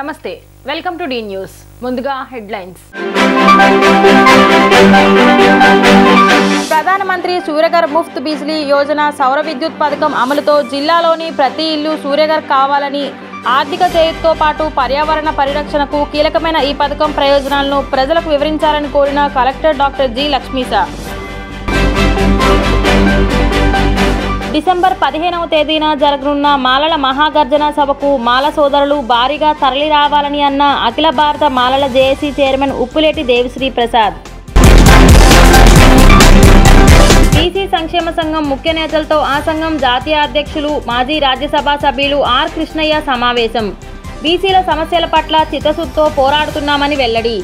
నమస్తే welcome to D news ముందుగా headlines ప్రధానమంత్రి సూర్యఘర్ ముఫ్త్ బిజ్లీ యోజన సౌర విద్యుత్ పథకం అమలుతో జిల్లాలోని ప్రతి ఇల్లు సూర్యఘర్ కావాలని ఆర్థిక చేయూతతో పాటు పర్యావరణ పరిరక్షణకు కీలకమైన ఈ పథకం ప్రయోజనాలను ప్రజలకు వివరించాలని కోరిన collector doctor G Lakshmisha December 15వ తేదీన జరగనున్న మాలల మహాగర్జన సభకు మాల సోదరులు భారీగా తరలి రావాలని అన్న అఖిల భారత మాలల JAC chairman Uppuleti Devisri Prasad. BC సంక్షేమ సంఘం ముఖ్య నేతలతో ఆ సంఘం జాతీయ అధ్యక్షులు మాజీ రాజ్యసభ సభ్యులు ఆర్ కృష్ణయ్య సమావేశం. బీసీల సమస్యల పట్ల చిత్తశుద్ధితో పోరాడుతున్నామని వెల్లడి.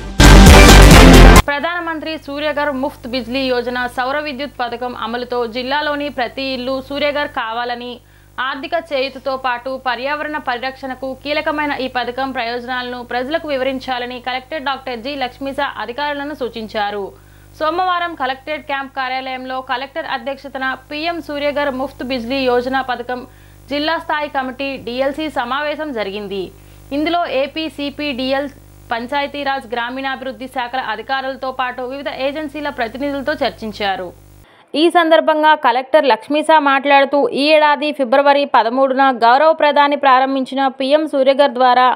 ప్రధానమంత్రి సూర్యఘర్ ముఫ్త్ బిజ్లీ యోజన సౌర విద్యుత్ పథకం అమలుతో జిల్లాలోని ప్రతి ఇల్లు సూర్యఘర్ కావాలని ఆర్థిక చేయూతతో పాటు పర్యావరణ పరిరక్షణకు కీలకమైన ఈ పథకం ప్రయోజనాలను ప్రజలకు వివరించాలని కలెక్టర్ డాక్టర్ జి లక్ష్మీసా అధికారులను సూచించారు. సోమవారం కలెక్టరేట్ క్యాంప్ కార్యాలయంలో కలెక్టర్ అధ్యక్షతన పీఎం సూర్యఘర్ ముఫ్త్ బిజ్లీ యోజన పథకం జిల్లా స్థాయి కమిటీ డిఎల్సీ సమావేశం జరిగింది. ఇందులో ఏపీ సిపిడిఎల్ పంచాయతీరాజ్ గ్రామీణాభివృద్ధి శాఖల అధికారులతో పాటు వివిధ ఏజెన్సీల ప్రతినిధులతో చర్చించారు. ఈ సందర్భంగా కలెక్టర్ లక్ష్మీసా మాట్లాడుతూ ఈ ఏడాది ఫిబ్రవరి 13న గౌరవ ప్రధాని ప్రారంభించిన పీఎం సూర్యఘర్ ద్వారా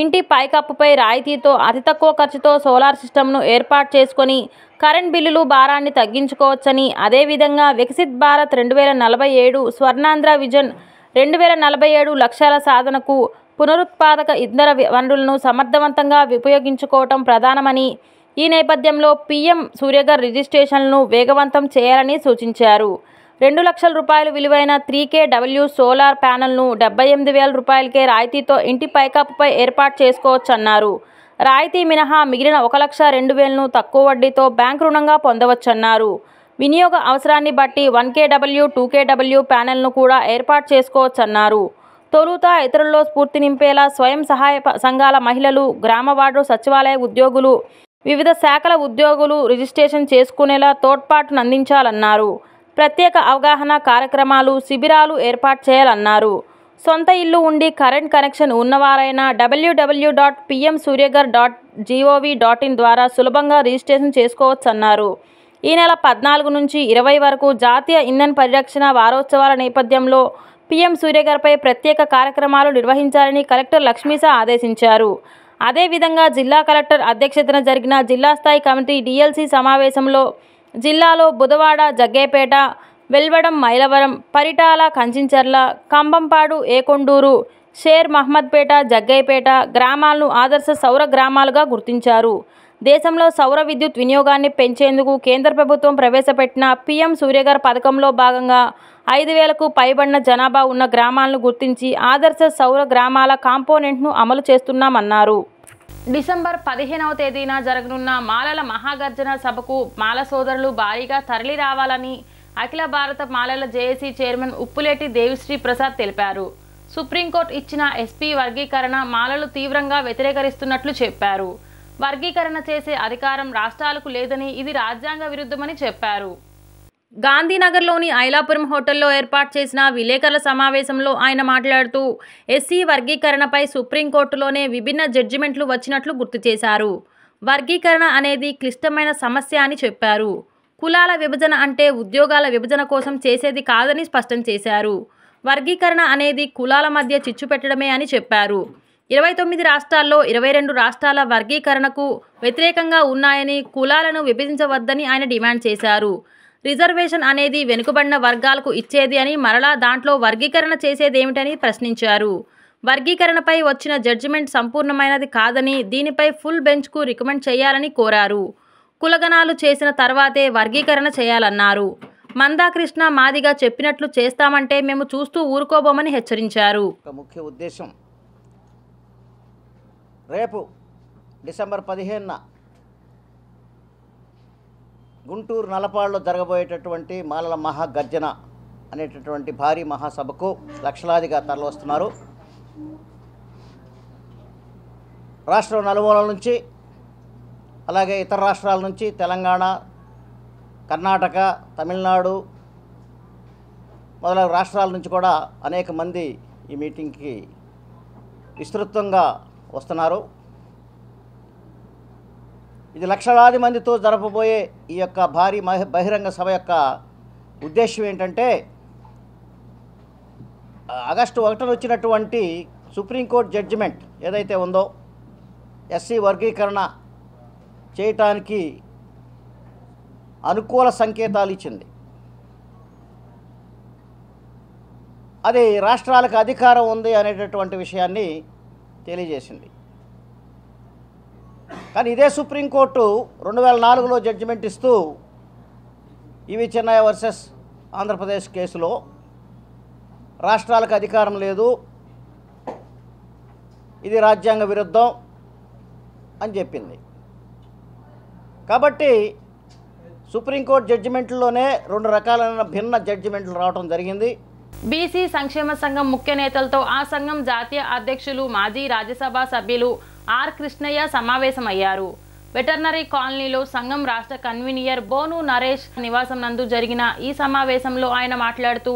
ఇంటి పైకప్పుపై రాయితీతో అతి తక్కువ ఖర్చుతో సోలార్ సిస్టమ్ను ఏర్పాటు చేసుకొని కరెంట్ బిల్లులు భారాన్ని తగ్గించుకోవచ్చని, అదేవిధంగా వికసిత్ భారత్ 2047 స్వర్ణాంధ్ర విజన్ 2047 లక్ష్యాల సాధనకు పునరుత్పాదక ఇంధన వనరులను సమర్థవంతంగా ఉపయోగించుకోవటం ప్రధానమని, ఈ నేపథ్యంలో పీఎం సూర్యఘర్ రిజిస్ట్రేషన్లను వేగవంతం చేయాలని సూచించారు. 2 లక్షల రూపాయలు విలువైన 3kW సోలార్ ప్యానెల్ను 78,000 రూపాయలకే రాయితీతో ఇంటి పైకప్పుపై ఏర్పాటు చేసుకోవచ్చన్నారు. రాయితీ మినహా మిగిలిన 1,02,000ను తక్కువ వడ్డీతో బ్యాంకు రుణంగా పొందవచ్చన్నారు. వినియోగ అవసరాన్ని బట్టి 1kW 2kW ప్యానెల్ను కూడా ఏర్పాటు చేసుకోవచ్చన్నారు. తొలుత ఇతరుల్లో స్ఫూర్తి నింపేలా స్వయం సహాయ సంఘాల మహిళలు, గ్రామ వార్డు సచివాలయ ఉద్యోగులు, వివిధ శాఖల ఉద్యోగులు రిజిస్ట్రేషన్ చేసుకునేలా తోడ్పాటును అందించాలన్నారు. ప్రత్యేక అవగాహన కార్యక్రమాలు, శిబిరాలు ఏర్పాటు చేయాలన్నారు. సొంత ఇల్లు ఉండి కరెంట్ కనెక్షన్ ఉన్నవారైనా www.pmsuryaghar.gov.in ద్వారా సులభంగా రిజిస్ట్రేషన్ చేసుకోవచ్చన్నారు. ఈ నెల 14 నుంచి 20 వరకు జాతీయ ఇంధన పరిరక్షణ వారోత్సవాల నేపథ్యంలో పీఎం సూర్యఘర్పై ప్రత్యేక కార్యక్రమాలు నిర్వహించాలని కలెక్టర్ లక్ష్మీసా ఆదేశించారు. అదేవిధంగా జిల్లా కలెక్టర్ అధ్యక్షతన జరిగిన జిల్లా స్థాయి కమిటీ డిఎల్సీ సమావేశంలో జిల్లాలో బుధవాడ, జగ్గేపేట, వెల్వడం, మైలవరం, పరిటాల, కంచించర్ల, కంబంపాడు, ఏకొండూరు, షేర్ మహమ్మద్పేట, జగ్గైపేట గ్రామాలను ఆదర్శ సౌర గ్రామాలుగా గుర్తించారు. దేశంలో సౌర విద్యుత్ వినియోగాన్ని పెంచేందుకు కేంద్ర ప్రభుత్వం ప్రవేశపెట్టిన పీఎం సూర్యఘర్ పథకంలో భాగంగా 5,000కు పైబడిన జనాభా ఉన్న గ్రామాలను గుర్తించి ఆదర్శ సౌర గ్రామాల కాంపోనెంట్ను అమలు చేస్తున్నామన్నారు. డిసెంబర్ 15వ తేదీన జరగనున్న మాలల మహాగర్జన సభకు మాల సోదరులు భారీగా తరలి రావాలని అఖిల భారత మాలల జేఏసీ చైర్మన్ ఉప్పులేటి దేవిశ్రీ ప్రసాద్ తెలిపారు. సుప్రీంకోర్టు ఇచ్చిన ఎస్పీ వర్గీకరణ మాలలు తీవ్రంగా వ్యతిరేకరిస్తున్నట్లు చెప్పారు. వర్గీకరణ చేసే అధికారం రాష్ట్రాలకు లేదని, ఇది రాజ్యాంగ విరుద్ధమని చెప్పారు. గాంధీనగర్లోని ఐలాపురం హోటల్లో ఏర్పాటు చేసిన విలేకరుల సమావేశంలో ఆయన మాట్లాడుతూ ఎస్సీ వర్గీకరణపై సుప్రీంకోర్టులోనే విభిన్న జడ్జిమెంట్లు వచ్చినట్లు గుర్తు చేశారు. వర్గీకరణ అనేది క్లిష్టమైన సమస్య అని చెప్పారు. కులాల విభజన అంటే ఉద్యోగాల విభజన కోసం చేసేది కాదని స్పష్టం చేశారు. వర్గీకరణ అనేది కులాల మధ్య చిచ్చు పెట్టడమే అని చెప్పారు. 29 రాష్ట్రాల్లో 22 రాష్ట్రాల వర్గీకరణకు వ్యతిరేకంగా ఉన్నాయని, కులాలను విభజించవద్దని ఆయన డిమాండ్ చేశారు. రిజర్వేషన్ అనేది వెనుకబడిన వర్గాలకు ఇచ్చేది అని, మరలా దాంట్లో వర్గీకరణ చేసేదేమిటని ప్రశ్నించారు. వర్గీకరణపై వచ్చిన జడ్జిమెంట్ సంపూర్ణమైనది కాదని, దీనిపై ఫుల్ బెంచ్కు రికమెండ్ చేయాలని కోరారు. కులగణాలు చేసిన తర్వాతే వర్గీకరణ చేయాలన్నారు. మందాకృష్ణ మాదిగా చెప్పినట్లు చేస్తామంటే మేము చూస్తూ ఊరుకోబోమని హెచ్చరించారు. ముఖ్య ఉద్దేశం రేపు డిసెంబర్ 15న గుంటూరు నలపాడులో జరగబోయేటటువంటి మాలల మహాగర్జన అనేటటువంటి భారీ మహాసభకు లక్షలాదిగా తరలివస్తున్నారు. రాష్ట్రం నలుమూలల నుంచి, అలాగే ఇతర రాష్ట్రాల నుంచి, తెలంగాణ, కర్ణాటక, తమిళనాడు మొదలగు రాష్ట్రాల నుంచి కూడా అనేక మంది ఈ మీటింగ్కి విస్తృతంగా వస్తున్నారు. ఇది లక్షలాది మందితో జరపబోయే ఈ యొక్క భారీ బహిరంగ సభ యొక్క ఉద్దేశం ఏంటంటే ఆగస్టు 1న వచ్చినటువంటి సుప్రీంకోర్టు జడ్జిమెంట్ ఏదైతే ఉందో ఎస్సీ వర్గీకరణ చేయటానికి అనుకూల సంకేతాలు ఇచ్చింది. అది రాష్ట్రాలకు అధికారం ఉంది అనేటటువంటి విషయాన్ని తెలియజేసింది. కానీ ఇదే సుప్రీంకోర్టు 2004లో జడ్జిమెంట్ ఇస్తూ ఈవి చెన్నయ్య వర్సెస్ ఆంధ్రప్రదేశ్ కేసులో రాష్ట్రాలకు అధికారం లేదు, ఇది రాజ్యాంగ విరుద్ధం అని చెప్పింది. కాబట్టి సుప్రీంకోర్టు జడ్జిమెంట్లోనే 2 రకాలైన భిన్న జడ్జిమెంట్లు రావడం జరిగింది. బీసీ సంక్షేమ సంఘం ముఖ్య నేతలతో ఆ సంఘం జాతీయ అధ్యక్షులు మాజీ రాజ్యసభ సభ్యులు ఆర్ కృష్ణయ్య సమావేశమయ్యారు. వెటర్నరీ కాలనీలో సంఘం రాష్ట్ర కన్వీనర్ బోను నరేష్ నివాసం నందు జరిగిన ఈ సమావేశంలో ఆయన మాట్లాడుతూ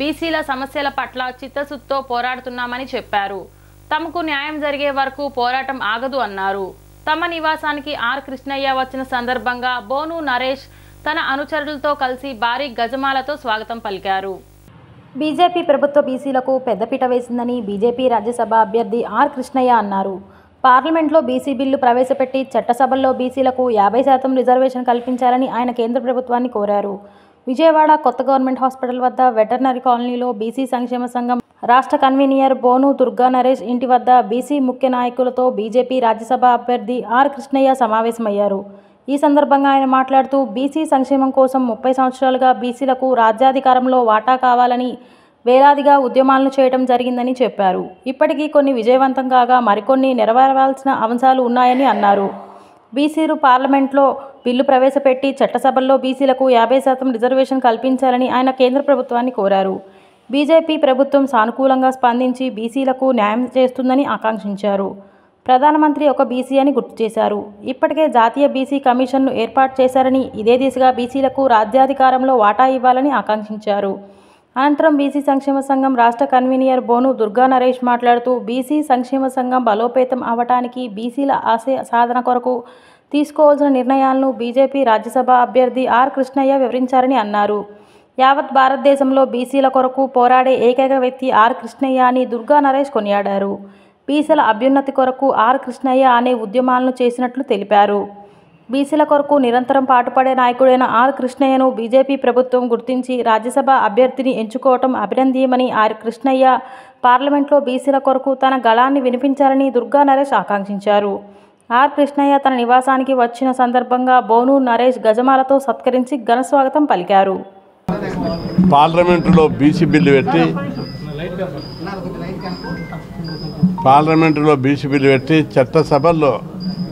బీసీల సమస్యల పట్ల చిత్తశుద్ధితో పోరాడుతున్నామని చెప్పారు. తమకు న్యాయం జరిగే వరకు పోరాటం ఆగదు అన్నారు. తమ నివాసానికి ఆర్ కృష్ణయ్య వచ్చిన సందర్భంగా బోను నరేష్ తన అనుచరులతో కలిసి భారీ గజమాలతో స్వాగతం పలికారు. బీజేపీ ప్రభుత్వ బీసీలకు పెద్దపీట వేసిందని బీజేపీ రాజ్యసభ అభ్యర్థి ఆర్ కృష్ణయ్య అన్నారు. పార్లమెంట్లో బీసీ బిల్లు ప్రవేశపెట్టి చట్టసభల్లో బీసీలకు 50% రిజర్వేషన్ కల్పించాలని ఆయన కేంద్ర ప్రభుత్వాన్ని కోరారు. విజయవాడ కొత్త గవర్నమెంట్ హాస్పిటల్ వద్ద వెటర్నరీ కాలనీలో బీసీ సంక్షేమ సంఘం రాష్ట్ర కన్వీనర్ బోను దుర్గా నరేష్ ఇంటి వద్ద బీసీ ముఖ్య నాయకులతో బీజేపీ రాజ్యసభ అభ్యర్థి ఆర్ కృష్ణయ్య సమావేశమయ్యారు. ఈ సందర్భంగా ఆయన మాట్లాడుతూ బీసీ సంక్షేమం కోసం 30 సంవత్సరాలుగా బీసీలకు రాజ్యాధికారంలో వాటా కావాలని వేలాదిగా ఉద్యమాలను చేయడం జరిగిందని చెప్పారు. ఇప్పటికీ కొన్ని విజయవంతం కాగా మరికొన్ని నెరవేరవలసిన అంశాలు ఉన్నాయని అన్నారు. బీసీలు పార్లమెంట్లో బిల్లు ప్రవేశపెట్టి చట్టసభల్లో బీసీలకు 50% రిజర్వేషన్ కల్పించాలని ఆయన కేంద్ర ప్రభుత్వాన్ని కోరారు. బీజేపీ ప్రభుత్వం సానుకూలంగా స్పందించి బీసీలకు న్యాయం చేస్తుందని ఆకాంక్షించారు. ప్రధానమంత్రి ఒక బీసీ అని గుర్తు చేశారు. ఇప్పటికే జాతీయ బీసీ కమిషన్ను ఏర్పాటు చేశారని ఇదే దిశగా బీసీలకు రాజ్యాధికారంలో వాటా ఇవ్వాలని ఆకాంక్షించారు. అనంతరం బీసీ సంక్షేమ సంఘం రాష్ట్ర కన్వీనర్ బోను దుర్గా నరేష్ మాట్లాడుతూ బీసీ సంక్షేమ సంఘం బలోపేతం అవటానికి బీసీల ఆశయ సాధన కొరకు తీసుకోవాల్సిన నిర్ణయాలను బీజేపీ రాజ్యసభ అభ్యర్థి ఆర్ కృష్ణయ్య వివరించారని అన్నారు. యావత్ భారతదేశంలో బీసీల కొరకు పోరాడే ఏకైక వ్యక్తి ఆర్ కృష్ణయ్య అని దుర్గా నరేష్ కొనియాడారు. బీసీల అభ్యున్నతి కొరకు ఆర్ కృష్ణయ్య అనే ఉద్యమాలను చేసినట్లు తెలిపారు. బీసీల కొరకు నిరంతరం పాటుపడే నాయకుడైన ఆర్ కృష్ణయ్యను బీజేపీ ప్రభుత్వం గుర్తించి రాజ్యసభ అభ్యర్థిని ఎంచుకోవటం అభినందనీయమని ఆర్ కృష్ణయ్య పార్లమెంట్లో బీసీల కొరకు తన గళాన్ని వినిపించాలని దుర్గా నరేష్ ఆకాంక్షించారు. ఆర్ కృష్ణయ్య తన నివాసానికి వచ్చిన సందర్భంగా బోను నరేష్ గజమాలతో సత్కరించి ఘనస్వాగతం పలికారు. పార్లమెంటులో బీసీ బిల్లు పెట్టి చట్టసభల్లో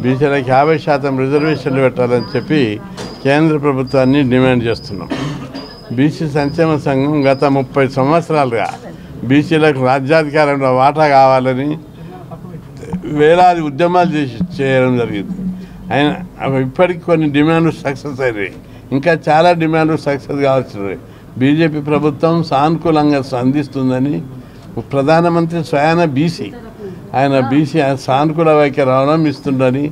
బీసీలకు 50% రిజర్వేషన్లు పెట్టాలని చెప్పి కేంద్ర ప్రభుత్వాన్ని డిమాండ్ చేస్తున్నాం. బీసీ సంక్షేమ సంఘం గత 30 సంవత్సరాలుగా బీసీలకు రాజ్యాధికారంలో వాటా కావాలని వేలాది ఉద్యమాలు చేయడం జరిగింది. అయినా ఇప్పటికి కొన్ని డిమాండ్లు సక్సెస్ అయినాయి, ఇంకా చాలా డిమాండ్లు సక్సెస్ కావాల్సినవి. బీజేపీ ప్రభుత్వం సానుకూలంగా స్పందిస్తుందని ప్రధానమంత్రి స్వయాన బీసీ ఆయన బీసీ సానుకూల వైఖరి అవలంబిస్తుందని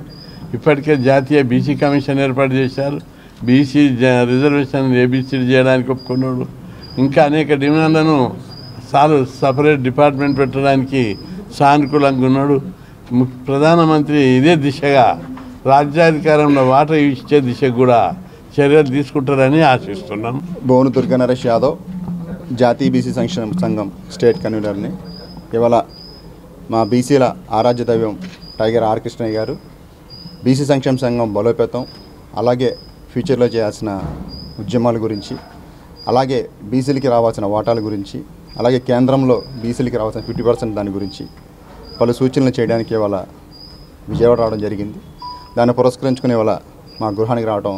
ఇప్పటికే జాతీయ బీసీ కమిషన్ ఏర్పాటు చేశారు. బీసీ రిజర్వేషన్ ఏబీసీ చేయడానికి ఒప్పుకున్నాడు. ఇంకా అనేక డిమాండ్లను సపరేట్ డిపార్ట్మెంట్ పెట్టడానికి సానుకూలంగా ఉన్నాడు. ప్రధానమంత్రి ఇదే దిశగా రాజ్యాధికారంలో వాటా ఇచ్చే దిశకు కూడా చర్యలు తీసుకుంటారని ఆశిస్తున్నాం. బోను దుర్గా నరేష్ యాదవ్, జాతీయ బీసీ సంక్షేమ సంఘం స్టేట్ కన్వీనర్ని. ఇవాళ మా బీసీల ఆరాధ్య దైవం టైగర్ ఆర్ కృష్ణయ్య గారు బీసీ సంక్షేమ సంఘం బలోపేతం, అలాగే ఫ్యూచర్లో చేయాల్సిన ఉద్యమాల గురించి, అలాగే బీసీలకి రావాల్సిన వాటాల గురించి, అలాగే కేంద్రంలో బీసీలకి రావాల్సిన 50% దాని గురించి పలు సూచనలు చేయడానికి ఇవాళ విజయవాడ రావడం జరిగింది. దాన్ని పురస్కరించుకుని ఇవాళ మా గృహానికి రావడం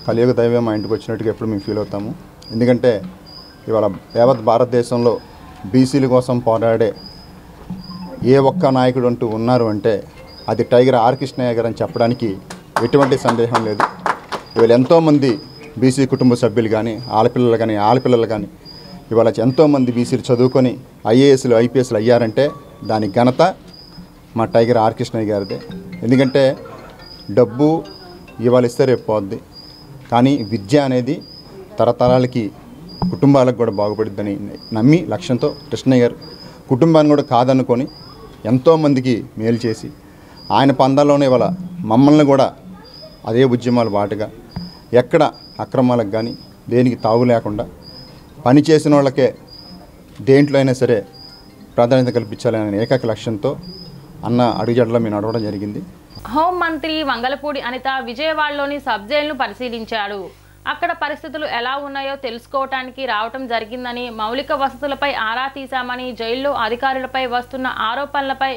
కలియుగ దైవం మా ఇంటికి వచ్చినట్టుగా ఎప్పుడు మేము ఫీల్ అవుతాము. ఎందుకంటే ఇవాళ యావత్ భారతదేశంలో బీసీల కోసం పోరాడే ఏ ఒక్క నాయకుడు అంటూ ఉన్నారు అంటే అది టైగర్ ఆర్ కృష్ణయ్య గారు అని చెప్పడానికి ఎటువంటి సందేహం లేదు. ఇవాళ ఎంతోమంది బీసీ కుటుంబ సభ్యులు కానీ ఆడపిల్లలు కానీ ఇవాళ ఎంతోమంది బీసీలు చదువుకొని ఐఏఎస్లు ఐపీఎస్లు అయ్యారంటే దాని ఘనత మా టైగర్ ఆర్ కృష్ణయ్య గారిదే. ఎందుకంటే డబ్బు ఇవాళ ఇస్తే రేపు పోద్ది, కానీ విద్య అనేది తరతరాలకి కుటుంబాలకు కూడా బాగుపడుద్దని నమ్మి లక్ష్యంతో కృష్ణయ్య గారు కుటుంబాన్ని కూడా కాదనుకొని ఎంతోమందికి మేలు చేసి ఆయన పందాల్లోనే ఇవాళ మమ్మల్ని కూడా అదే ఉద్యమాలు బాటుగా ఎక్కడ అక్రమాలకు కానీ దేనికి తావు లేకుండా పని చేసిన వాళ్ళకే దేంట్లో అయినా సరే ప్రాధాన్యత కల్పించాలనే ఏకైక లక్ష్యంతో అన్న అడుగుజాడలో మేము నడవడం జరిగింది. హోంమంత్రి వంగలపూడి అనిత విజయవాడలోని సబ్ జైలును పరిశీలించాడు. అక్కడ పరిస్థితులు ఎలా ఉన్నాయో తెలుసుకోవటానికి రావటం జరిగిందని, మౌలిక వసతులపై ఆరా తీశామని, జైల్లో అధికారులపై వస్తున్న ఆరోపణలపై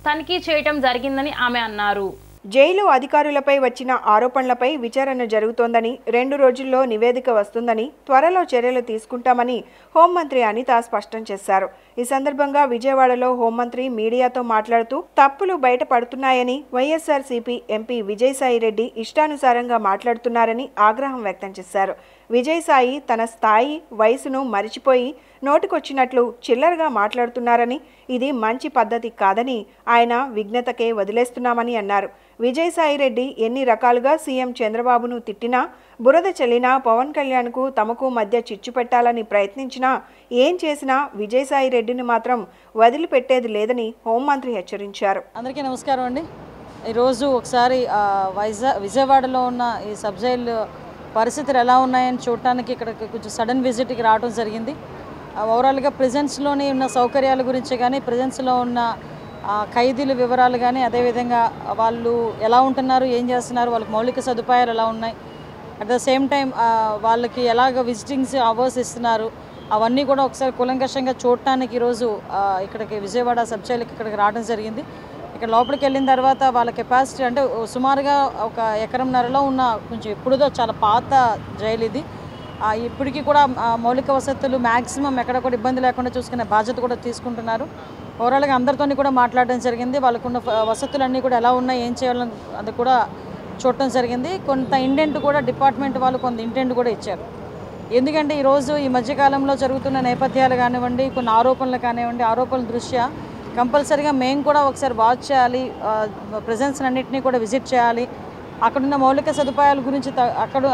తనిఖీ చేయటం జరిగిందని ఆమె అన్నారు. జైలు అధికారులపై వచ్చిన ఆరోపణలపై విచారణ జరుగుతోందని, 2 రోజుల్లో నివేదిక వస్తుందని, త్వరలో చర్యలు తీసుకుంటామని హోంమంత్రి అనిత స్పష్టం చేశారు. ఈ సందర్భంగా విజయవాడలో హోంమంత్రి మీడియాతో మాట్లాడుతూ తప్పులు బయటపడుతున్నాయని, వైఎస్ఆర్సీపీ ఎంపీ విజయసాయిరెడ్డి ఇష్టానుసారంగా మాట్లాడుతున్నారని ఆగ్రహం వ్యక్తం చేశారు. విజయసాయి తన స్థాయి వయసును మరిచిపోయి నోటికొచ్చినట్లు చిల్లరగా మాట్లాడుతున్నారని, ఇది మంచి పద్ధతి కాదని ఆయన విఘ్నతకే వదిలేస్తున్నామని అన్నారు. విజయసాయిరెడ్డి ఎన్ని రకాలుగా సీఎం చంద్రబాబును తిట్టినా, బురద చల్లినా, పవన్ కళ్యాణ్కు తమకు మధ్య చిచ్చు పెట్టాలని ప్రయత్నించినా, ఏం చేసినా విజయసాయిరెడ్డిని మాత్రం వదిలిపెట్టేది లేదని హోంమంత్రి హెచ్చరించారు. అందరికీ నమస్కారం అండి. ఈరోజు ఒకసారి విజయవాడలో ఉన్న ఈ సబ్ జైలు పరిస్థితులు ఎలా ఉన్నాయని చూడటానికి ఇక్కడికి కొంచెం సడన్ విజిట్కి రావడం జరిగింది. ఓవరాల్గా ప్రిజెన్స్లోని ఉన్న సౌకర్యాల గురించి కానీ, ప్రిజెన్స్లో ఉన్న ఖైదీల వివరాలు కానీ, అదేవిధంగా వాళ్ళు ఎలా ఉంటున్నారు, ఏం చేస్తున్నారు, వాళ్ళకి మౌలిక సదుపాయాలు ఎలా ఉన్నాయి, అట్ ద సేమ్ టైం వాళ్ళకి ఎలాగ విజిటింగ్స్ అవర్స్ ఇస్తున్నారు, అవన్నీ కూడా ఒకసారి కూలంకషంగా చూడటానికి ఈరోజు ఇక్కడికి విజయవాడ సబ్ జైలుకి ఇక్కడికి రావడం జరిగింది. ఇక్కడ లోపలికి వెళ్ళిన తర్వాత వాళ్ళ కెపాసిటీ అంటే సుమారుగా 1.5 ఎకరంలో ఉన్న కొంచెం ఎప్పుడుదో చాలా పాత జైలు ఇది. ఇప్పటికీ కూడా మౌలిక వసతులు మ్యాక్సిమం ఎక్కడ కూడా ఇబ్బంది లేకుండా చూసుకునే బాధ్యత కూడా తీసుకుంటున్నారు. ఓవరాల్గా అందరితోని కూడా మాట్లాడడం జరిగింది. వాళ్ళకున్న వసతులన్నీ కూడా ఎలా ఉన్నాయి, ఏం చేయాలని అది కూడా చూడటం జరిగింది. కొంత ఇండెంట్ కూడా డిపార్ట్మెంట్ వాళ్ళు కొంత ఇండెంట్ కూడా ఇచ్చారు. ఎందుకంటే ఈరోజు ఈ మధ్యకాలంలో జరుగుతున్న నేపథ్యాలు కానివ్వండి, కొన్ని ఆరోపణలు కానివ్వండి, ఆరోపణల దృష్ట్యా కంపల్సరీగా మేము కూడా ఒకసారి వాచ్ చేయాలి, ప్రెజెన్స్ అన్నింటినీ కూడా విజిట్ చేయాలి, అక్కడున్న మౌలిక సదుపాయాల గురించి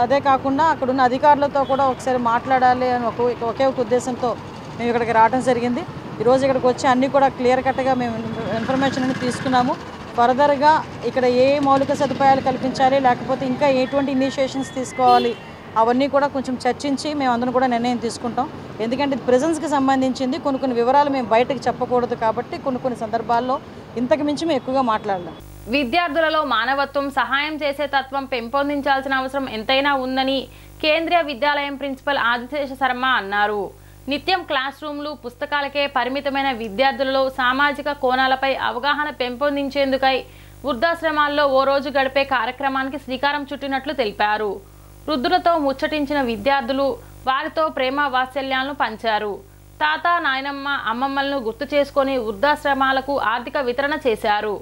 అదే కాకుండా అక్కడున్న అధికారులతో కూడా ఒకసారి మాట్లాడాలి అని ఒకే ఒక ఉద్దేశంతో మేము ఇక్కడికి రావడం జరిగింది. ఈరోజు ఇక్కడికి వచ్చి అన్నీ కూడా క్లియర్ కట్గా మేము ఇన్ఫర్మేషన్ అని తీసుకున్నాము. ఫర్దర్గా ఇక్కడ ఏ మౌలిక సదుపాయాలు కల్పించాలి, లేకపోతే ఇంకా ఎటువంటి ఇనిషియేషన్స్ తీసుకోవాలి, అవన్నీ కూడా కొంచెం చర్చించి మేము అందరం కూడా నిర్ణయం తీసుకుంటాం. ఎందుకంటే ప్రెజెన్స్కి సంబంధించింది కొన్ని వివరాలు మేము బయటకు చెప్పకూడదు కాబట్టి కొన్ని సందర్భాల్లో ఇంతకు మించి మేము ఎక్కువగా మాట్లాడలేం. విద్యార్థులలో మానవత్వం, సహాయం చేసే తత్వం పెంపొందించాల్సిన అవసరం ఎంతైనా ఉందని కేంద్రీయ విద్యాలయం ప్రిన్సిపల్ ఆదిశేష శర్మ అన్నారు. నిత్యం క్లాస్ రూమ్లు, పుస్తకాలకే పరిమితమైన విద్యార్థులలో సామాజిక కోణాలపై అవగాహన పెంపొందించేందుకై వృద్ధాశ్రమాల్లో ఓ రోజు గడిపే కార్యక్రమానికి శ్రీకారం చుట్టినట్లు తెలిపారు. వృద్ధులతో ముచ్చటించిన విద్యార్థులు వారితో ప్రేమ వాత్సల్యాలను పంచారు. తాత, నాయనమ్మ, అమ్మమ్మలను గుర్తు చేసుకొని వృద్ధాశ్రమాలకు ఆర్థిక వితరణ చేశారు.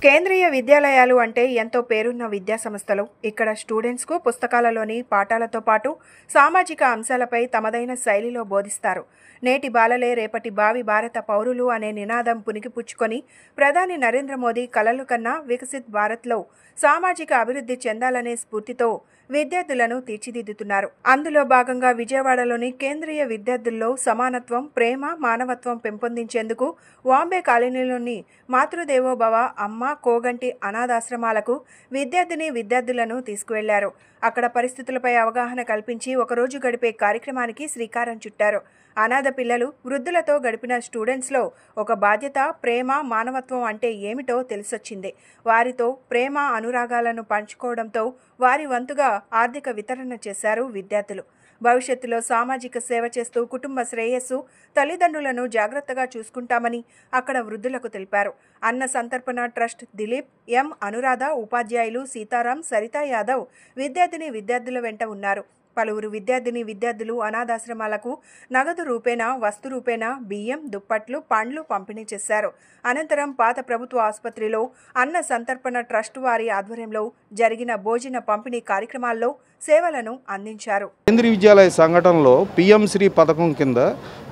కేంద్రీయ విద్యాలయాలు అంటే ఎంతో పేరున్న విద్యా సంస్థలు. ఇక్కడ స్టూడెంట్స్కు పుస్తకాలలోని పాఠాలతో పాటు సామాజిక అంశాలపై తమదైన శైలిలో బోధిస్తారు. నేటి బాలలే రేపటి భావి భారత పౌరులు అనే నినాదం పునికిపుచ్చుకొని ప్రధాని నరేంద్ర మోదీ కలలు కన్నా వికసిత్ భారత్లో సామాజిక అభివృద్ధి చెందాలనే స్ఫూర్తితో విద్యార్థులను తీర్చిదిద్దుతున్నారు. అందులో భాగంగా విజయవాడలోని కేంద్రీయ విద్యార్థుల్లో సమానత్వం, ప్రేమ, మానవత్వం పెంపొందించేందుకు వాంబే కాలనీలోని మాతృదేవోభవ, అమ్మ, కోగంటి అనాథాశ్రమాలకు విద్యార్థులను తీసుకువెళ్లారు. అక్కడ పరిస్థితులపై అవగాహన కల్పించి ఒకరోజు గడిపే కార్యక్రమానికి శ్రీకారం చుట్టారు. అనాథ పిల్లలు, వృద్ధులతో గడిపిన స్టూడెంట్స్లో ఒక బాధ్యత, ప్రేమ, మానవత్వం అంటే ఏమిటో తెలిసొచ్చింది. వారితో ప్రేమ, అనురాగాలను పంచుకోవడంతో వారి వంతుగా ఆర్థిక వితరణ చేశారు విద్యార్థులు. భవిష్యత్తులో సామాజిక సేవ చేస్తూ కుటుంబ శ్రేయస్సు, తల్లిదండ్రులను జాగ్రత్తగా చూసుకుంటామని అక్కడ వృద్ధులకు తెలిపారు. అన్న సంతర్పణ ట్రస్ట్ దిలీప్, ఎం అనురాధ, ఉపాధ్యాయులు సీతారాం, సరితా యాదవ్ విద్యార్థుల వెంట ఉన్నారు. పలువురు విద్యార్థులు అనాథాశ్రమాలకు నగదు రూపేణా, వస్తు రూపేణా బియ్యం, దుప్పట్లు, పండ్లు పంపిణీ చేశారు. అనంతరం పాత ప్రభుత్వ ఆసుపత్రిలో అన్న సంతర్పణ ట్రస్ట్ వారి ఆధ్వర్యంలో జరిగిన భోజన పంపిణీ కార్యక్రమాల్లో సేవలను అందించారు. కేంద్రీయ విద్యాలయ సంఘటనలో పిఎం శ్రీ పథకం కింద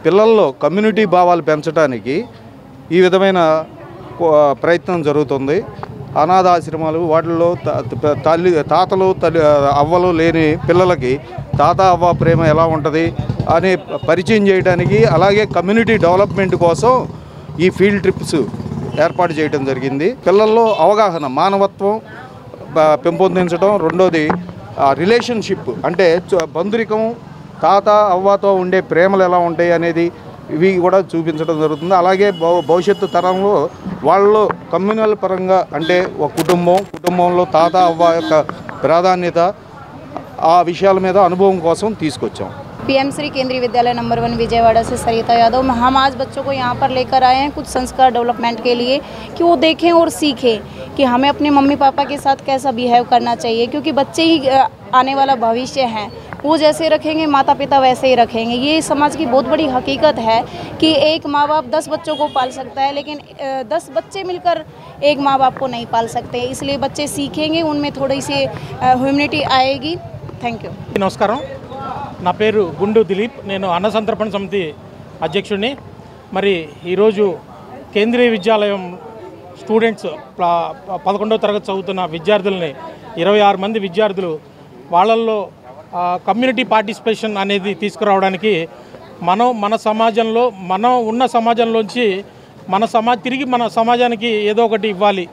పిల్లల్లో కమ్యూనిటీ భావాలు పెంచడానికి ఈ విధమైన ప్రయత్నం జరుగుతుంది. అనాథాశ్రమాలు వాటిల్లో తాతలు అవ్వలు లేని పిల్లలకి తాత అవ్వ ప్రేమ ఎలా ఉంటుంది అని పరిచయం చేయడానికి, అలాగే కమ్యూనిటీ డెవలప్మెంట్ కోసం ఈ ఫీల్డ్ ట్రిప్స్ ఏర్పాటు చేయడం జరిగింది. పిల్లల్లో అవగాహన, మానవత్వం పెంపొందించడం, రెండోది రిలేషన్షిప్ అంటే బంధురికం, తాత అవ్వతో ఉండే ప్రేమలు ఎలా ఉంటాయి అనేది ఇవి కూడా చూపించడం జరుగుతుంది. అలాగే భవిష్యత్తు తరంలో వాళ్ళు కమ్యూనల్ పరంగా అంటే ఒక కుటుంబంలో తాత అవ్వ యొక్క ప్రాధాన్యత ఆ విషయాల మీద అనుభవం కోసం తీసుకొచ్చాం. पीएम श्री केंद्रीय विद्यालय नंबर 1 विजयवाड़ा से सरिता यादव। हम आज बच्चों को यहाँ पर लेकर आए हैं कुछ संस्कार डेवलपमेंट के लिए, कि वो देखें और सीखें कि हमें अपने मम्मी पापा के साथ कैसा बिहेव करना चाहिए, क्योंकि बच्चे ही आने वाला भविष्य हैं। वो जैसे रखेंगे माता पिता वैसे ही रखेंगे। ये समाज की बहुत बड़ी हकीकत है कि एक माँ बाप 10 बच्चों को पाल सकता है, लेकिन 10 बच्चे मिलकर एक माँ बाप को नहीं पाल सकते। इसलिए बच्चे सीखेंगे, उनमें थोड़ी सी ह्यूमनिटी आएगी। Thank you. నమస్కారం, నా పేరు గుండు దిలీప్, నేను అన్న సంతర్పణ సమితి అధ్యక్షుడిని. మరి ఈరోజు కేంద్రీయ విద్యాలయం స్టూడెంట్స్ 11వ తరగతి చదువుతున్న విద్యార్థులని 26 మంది విద్యార్థులు వాళ్ళల్లో కమ్యూనిటీ పార్టిసిపేషన్ అనేది తీసుకురావడానికి మన సమాజంలో ఉన్న సమాజంలోంచి తిరిగి మన సమాజానికి ఏదో ఒకటి ఇవ్వాలి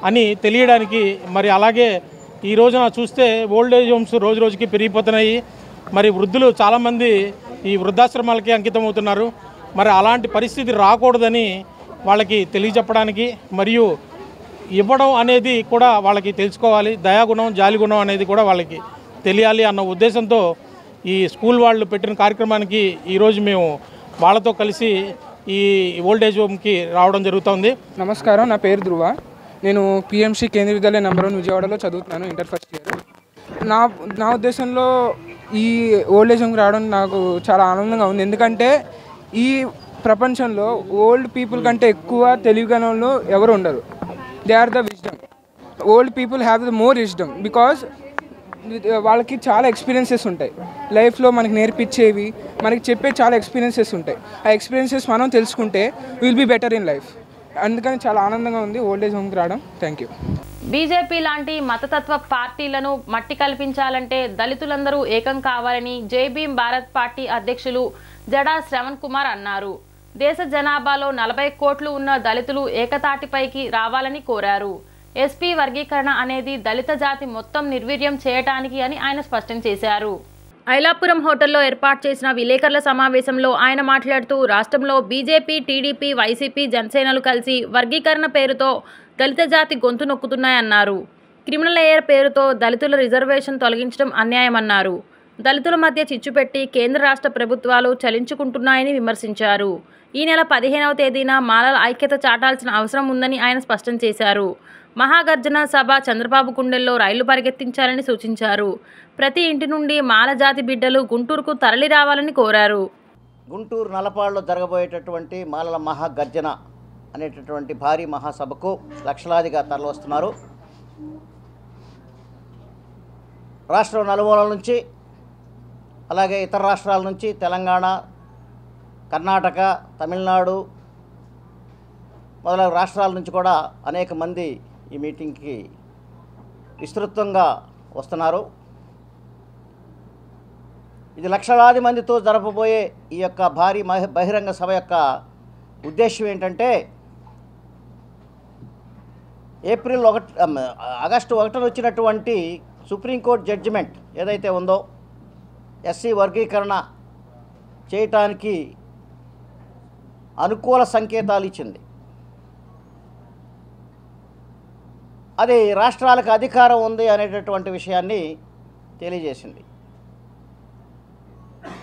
అని తెలియడానికి, మరి అలాగే ఈ రోజున చూస్తే ఓల్డ్ ఏజ్ హోమ్స్ రోజు రోజుకి పెరిగిపోతున్నాయి. మరి వృద్ధులు చాలామంది ఈ వృద్ధాశ్రమాలకి అంకితం అవుతున్నారు. మరి అలాంటి పరిస్థితి రాకూడదని వాళ్ళకి తెలియజెప్పడానికి, మరియు ఇవ్వడం అనేది కూడా వాళ్ళకి తెలుసుకోవాలి, దయాగుణం జాలిగుణం అనేది కూడా వాళ్ళకి తెలియాలి అన్న ఉద్దేశంతో ఈ స్కూల్ వాళ్ళు పెట్టిన కార్యక్రమానికి ఈరోజు మేము వాళ్ళతో కలిసి ఈ ఓల్డ్ ఏజ్ హోమ్కి రావడం జరుగుతుంది. నమస్కారం, నా పేరు ధ్రువ. నేను పిఎంసి కేంద్రీయ విద్యాలయ నంబర్ 1 విజయవాడలో చదువుతున్నాను, ఇంటర్ ఫస్ట్ ఇయర్. నా ఉద్దేశంలో ఈ ఓల్డ్ ఏజ్ హోమ్కి రావడం నాకు చాలా ఆనందంగా ఉంది. ఎందుకంటే ఈ ప్రపంచంలో ఓల్డ్ పీపుల్ కంటే ఎక్కువ తెలివిగల వాళ్ళు ఎవరు ఉండరు. They are the wisdom. Old people have the more wisdom because వాళ్ళకి చాలా ఎక్స్పీరియన్సెస్ ఉంటాయి లైఫ్లో, మనకి నేర్పించేవి, మనకి చెప్పే చాలా ఎక్స్పీరియన్సెస్ ఉంటాయి. ఆ ఎక్స్పీరియన్సెస్ మనం తెలుసుకుంటే will be better in life. అందుకని చాలా ఆనందంగా ఉంది ఓల్డ్ ఏజ్ హోమ్కి రావడం. Thank you. బీజేపీ లాంటి మతతత్వ పార్టీలను మట్టి కల్పించాలంటే దళితులందరూ ఏకం కావాలని జై భీమ్ భారత్ పార్టీ అధ్యక్షులు జడా శ్రవణ్ కుమార్ అన్నారు. దేశ జనాభాలో 40 కోట్లు ఉన్న దళితులు ఏకతాటిపైకి రావాలని కోరారు. ఎస్పీ వర్గీకరణ అనేది దళిత జాతి మొత్తం నిర్వీర్యం చేయటానికి అని ఆయన స్పష్టం చేశారు. ఐలాపురం హోటల్లో ఏర్పాటు చేసిన విలేకరుల సమావేశంలో ఆయన మాట్లాడుతూ, రాష్ట్రంలో బీజేపీ, టీడీపీ, వైసీపీ, జనసేనలు కలిసి వర్గీకరణ పేరుతో దళిత జాతి గొంతు నొక్కుతున్నాయన్నారు. క్రిమినల్ లేయర్ పేరుతో దళితుల రిజర్వేషన్ తొలగించడం అన్యాయమన్నారు. దళితుల మధ్య చిచ్చుపెట్టి కేంద్ర రాష్ట్ర ప్రభుత్వాలు చలించుకుంటున్నాయని విమర్శించారు. ఈ నెల 15వ తేదీన మాలల ఐక్యత చాటాల్సిన అవసరం ఉందని ఆయన స్పష్టం చేశారు. మహాగర్జన సభ చంద్రబాబు గుండెల్లో రైళ్లు పరిగెత్తించాలని సూచించారు. ప్రతి ఇంటి నుండి మాల జాతి బిడ్డలు గుంటూరుకు తరలి రావాలని కోరారు. గుంటూరు నలపాడులో జరగబోయేటటువంటి మాలల మహాగర్జన అనేటటువంటి భారీ మహాసభకు లక్షలాదిగా తరలివస్తున్నారు. రాష్ట్రం నలుమూలల నుంచి, అలాగే ఇతర రాష్ట్రాల నుంచి, తెలంగాణ, కర్ణాటక, తమిళనాడు మొదలగు రాష్ట్రాల నుంచి కూడా అనేక మంది ఈ మీటింగ్కి విస్తృతంగా వస్తున్నారు. ఇది లక్షలాది మందితో జరపబోయే ఈ యొక్క భారీ బహిరంగ సభ యొక్క ఉద్దేశం ఏంటంటే, ఆగస్టు 1న వచ్చినటువంటి సుప్రీంకోర్టు జడ్జిమెంట్ ఏదైతే ఉందో ఎస్సీ వర్గీకరణ చేయటానికి అనుకూల సంకేతాలు ఇచ్చింది. అది రాష్ట్రాలకు అధికారం ఉంది అనేటటువంటి విషయాన్ని తెలియజేసింది.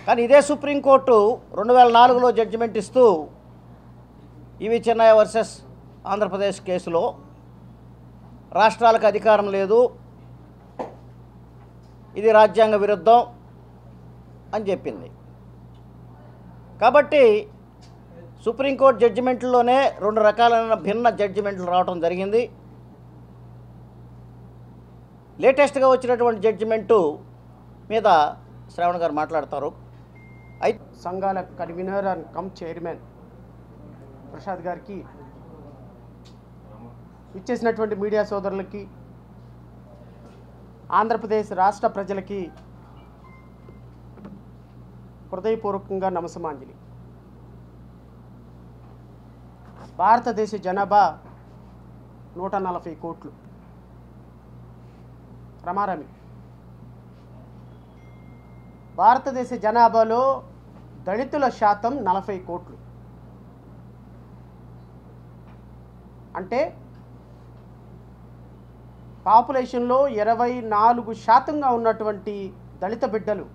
కానీ ఇదే సుప్రీంకోర్టు 2004లో జడ్జిమెంట్ ఇస్తూ ఈవి చెన్నయ్య వర్సెస్ ఆంధ్రప్రదేశ్ కేసులో రాష్ట్రాలకు అధికారం లేదు, ఇది రాజ్యాంగ విరుద్ధం అని చెప్పింది. కాబట్టి సుప్రీంకోర్టు జడ్జిమెంట్లోనే 2 రకాలైన భిన్న జడ్జిమెంట్లు రావడం జరిగింది. లేటెస్ట్గా వచ్చినటువంటి జడ్జిమెంటు మీద శ్రావణ్ గారు మాట్లాడతారు. సంఘాల convener and come chairman Prasad గారికి ఇచ్చేసినటువంటి మీడియా సోదరులకి, ఆంధ్రప్రదేశ్ రాష్ట్ర ప్రజలకి హృదయపూర్వకంగా నమస్సమాంజలి. భారతదేశ జనాభా 140 కోట్లు రమారమి. భారతదేశ జనాభాలో దళితుల శాతం 40 కోట్లు. అంటే పాపులేషన్లో 24% ఉన్నటువంటి దళిత బిడ్డలు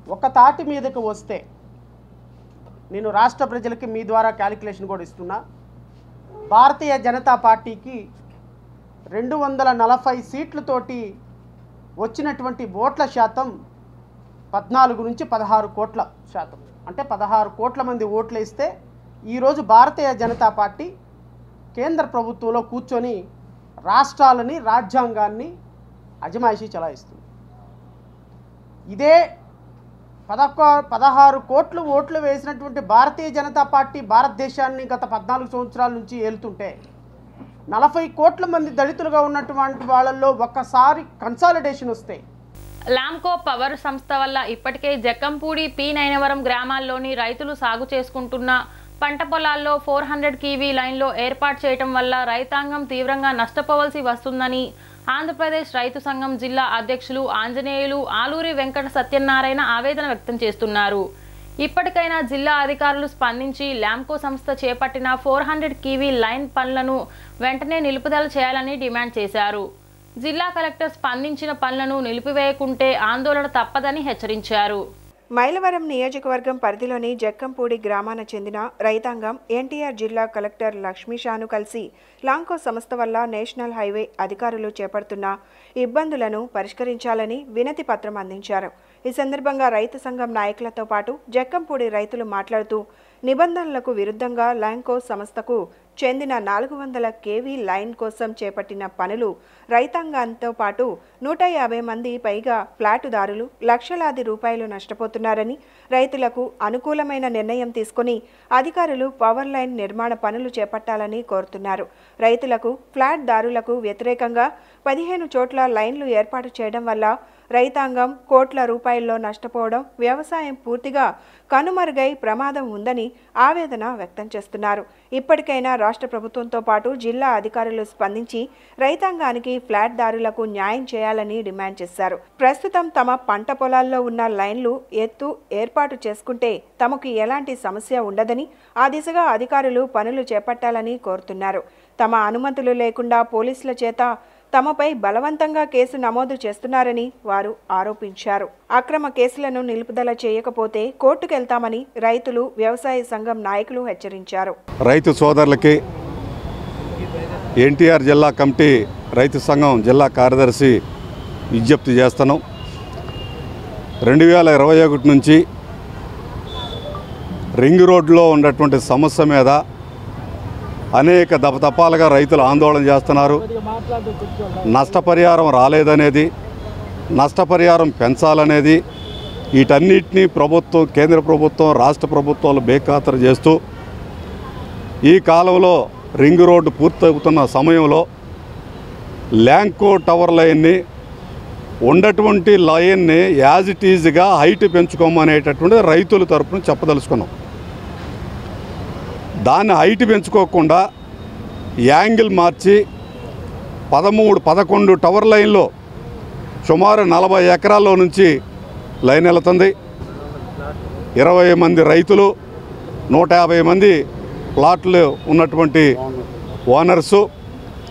ఒక తాటి మీదకు వస్తే, నేను రాష్ట్ర ప్రజలకి మీ ద్వారా క్యాలిక్యులేషన్ కూడా ఇస్తున్నా, భారతీయ జనతా పార్టీకి 240 సీట్లతోటి వచ్చినటువంటి ఓట్ల శాతం 14 నుంచి 16 కోట్ల శాతం. అంటే 16 కోట్ల మంది ఓట్లు వేస్తే ఈరోజు భారతీయ జనతా పార్టీ కేంద్ర ప్రభుత్వంలో కూర్చొని రాష్ట్రాలని, రాజ్యాంగాన్ని అజమాయిషీ చలాయిస్తుంది. ఇదే 16 కోట్లు ఓట్లు వేసినటువంటి భారతీయ జనతా పార్టీ భారతదేశాన్ని గత 14 సంవత్సరాల నుంచి ఏలుతుంటే 40 కోట్ల మంది దళితులుగా ఉన్నటువంటి వాళ్ళల్లో ఒక్కసారి కన్సాలిడేషన్ వస్తే, లాంకో పవర్ సంస్థ వల్ల ఇప్పటికే జక్కంపూడి, పి నైనవరం గ్రామాల్లోని రైతులు సాగు చేసుకుంటున్న పంట పొలాల్లో 400 kV లైన్లో ఏర్పాటు చేయడం వల్ల రైతాంగం తీవ్రంగా నష్టపోవలసి వస్తుందని ఆంధ్రప్రదేశ్ రైతు సంఘం జిల్లా అధ్యక్షులు ఆంజనేయులు ఆలూరి వెంకట సత్యనారాయణ ఆవేదన వ్యక్తం చేస్తున్నారు. ఇప్పటికైనా జిల్లా అధికారులు స్పందించి లాంకో సంస్థ చేపట్టిన 400 kV లైన్ పనులను వెంటనే నిలుపుదల చేయాలని డిమాండ్ చేశారు. జిల్లా కలెక్టర్ స్పందించిన పనులను నిలిపివేయకుంటే ఆందోళన తప్పదని హెచ్చరించారు. మైలవరం నియోజకవర్గం పరిధిలోని జక్కంపూడి గ్రామాన చెందిన రైతాంగం ఎన్టీఆర్ జిల్లా కలెక్టర్ లక్ష్మీషాను కలిసి లాంకో సంస్థ వల్ల నేషనల్ హైవే అధికారులు చేపడుతున్న ఇబ్బందులను పరిష్కరించాలని వినతి పత్రం అందించారు. ఈ సందర్భంగా రైతు సంఘం నాయకులతో పాటు జక్కంపూడి రైతులు మాట్లాడుతూ నిబంధనలకు విరుద్ధంగా లాంకో సంస్థకు చెందిన 400 kV లైన్ కోసం చేపట్టిన పనులు రైతాంగంతో పాటు 150 మంది పైగా ఫ్లాటుదారులు లక్షలాది రూపాయలు నష్టపోతున్నారని, రైతులకు అనుకూలమైన నిర్ణయం తీసుకుని అధికారులు పవర్ లైన్ నిర్మాణ పనులు చేపట్టాలని కోరుతున్నారు. రైతులకు, ఫ్లాట్ దారులకు వ్యతిరేకంగా 15 చోట్ల లైన్లు ఏర్పాటు చేయడం వల్ల రైతాంగం కోట్ల రూపాయల్లో నష్టపోవడం, వ్యవసాయం పూర్తిగా కనుమరుగై ప్రమాదం ఉందని ఆవేదన వ్యక్తం చేస్తున్నారు. ఇప్పటికైనా రాష్ట్ర ప్రభుత్వంతో పాటు జిల్లా అధికారులు స్పందించి రైతాంగానికి, ఫ్లాట్ దారులకు న్యాయం చేయాలని డిమాండ్ చేశారు. ప్రస్తుతం తమ పంట పొలాల్లో ఉన్న లైన్లు ఎత్తు ఏర్పాటు చేసుకుంటే తమకు ఎలాంటి సమస్య ఉండదని, ఆ దిశగా అధికారులు పనులు చేపట్టాలని కోరుతున్నారు. తమ అనుమతులు లేకుండా పోలీసుల చేత తమపై బలవంతంగా కేసు నమోదు చేస్తున్నారని వారు ఆరోపించారు. అక్రమ కేసులను నిలుపుదల చేయకపోతే కోర్టుకెళ్తామని రైతులు, వ్యవసాయ సంఘం నాయకులు హెచ్చరించారు. రైతు సోదరులకి ఎన్టీఆర్ జిల్లా కమిటీ రైతు సంఘం జిల్లా కార్యదర్శి విజ్ఞప్తి చేస్తున్నాం. 2021 నుంచి రింగ్ రోడ్లో ఉన్నటువంటి సమస్య మీద అనేక దపదపాలుగా రైతులు ఆందోళన చేస్తున్నారు. నష్టపరిహారం రాలేదనేది, నష్టపరిహారం పెంచాలనేది, వీటన్నిటినీ ప్రభుత్వం, కేంద్ర ప్రభుత్వం, రాష్ట్ర ప్రభుత్వాలు బేఖాతరు చేస్తూ ఈ కాలంలో రింగ్ రోడ్డు పూర్తవుతున్న సమయంలో లాంకో టవర్ లైన్ని ఉన్నటువంటి లైన్ని యాజ్ ఇట్ ఈజ్గా హైట్ పెంచుకోమనేటటువంటి రైతుల తరపున చెప్పదలుచుకున్నాం. దాన్ని హైట్ పెంచుకోకుండా యాంగిల్ మార్చి 11 టవర్ లైన్లో సుమారు 40 ఎకరాల్లో నుంచి లైన్ వెళుతుంది. 20 మంది రైతులు, 150 మంది ప్లాట్లు ఉన్నటువంటి ఓనర్సు,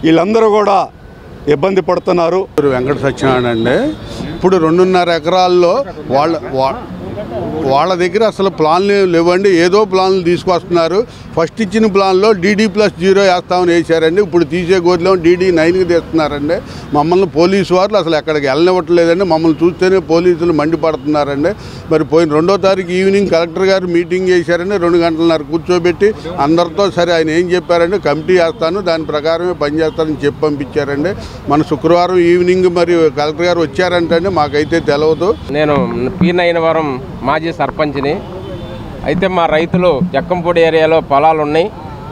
వీళ్ళందరూ కూడా ఇబ్బంది పడుతున్నారు. వెంకట సత్యనారాయణ అండి. ఇప్పుడు 2.5 ఎకరాల్లో వాళ్ళ దగ్గర అసలు ప్లాన్లు లేవండి. ఏదో ప్లాన్లు తీసుకొస్తున్నారు. ఫస్ట్ ఇచ్చిన ప్లాన్లో DD+0 వేస్తామని వేసారండి. ఇప్పుడు తీసే గోతిలో DD9కి తీస్తున్నారండి. మమ్మల్ని పోలీసు వారు అసలు ఎక్కడికి వెళ్ళనివ్వట్లేదండి. మమ్మల్ని చూస్తేనే పోలీసులు మండిపడుతున్నారండి. మరి పోయిన 2వ తారీఖు ఈవినింగ్ కలెక్టర్ గారు మీటింగ్ చేశారండి. 2 గంటలన్నర కూర్చోబెట్టి అందరితో సరే ఆయన ఏం చెప్పారండి, కమిటీ వేస్తాను, దాని ప్రకారమే పనిచేస్తానని చెప్పి పంపించారండి. మన శుక్రవారం ఈవినింగ్ మరి కలెక్టర్ గారు వచ్చారంటే మాకైతే తెలియదు. నేను పి నైనవరం మాజీ సర్పంచ్ని. అయితే మా రైతులు జక్కంపూడి ఏరియాలో పొలాలు ఉన్నాయి.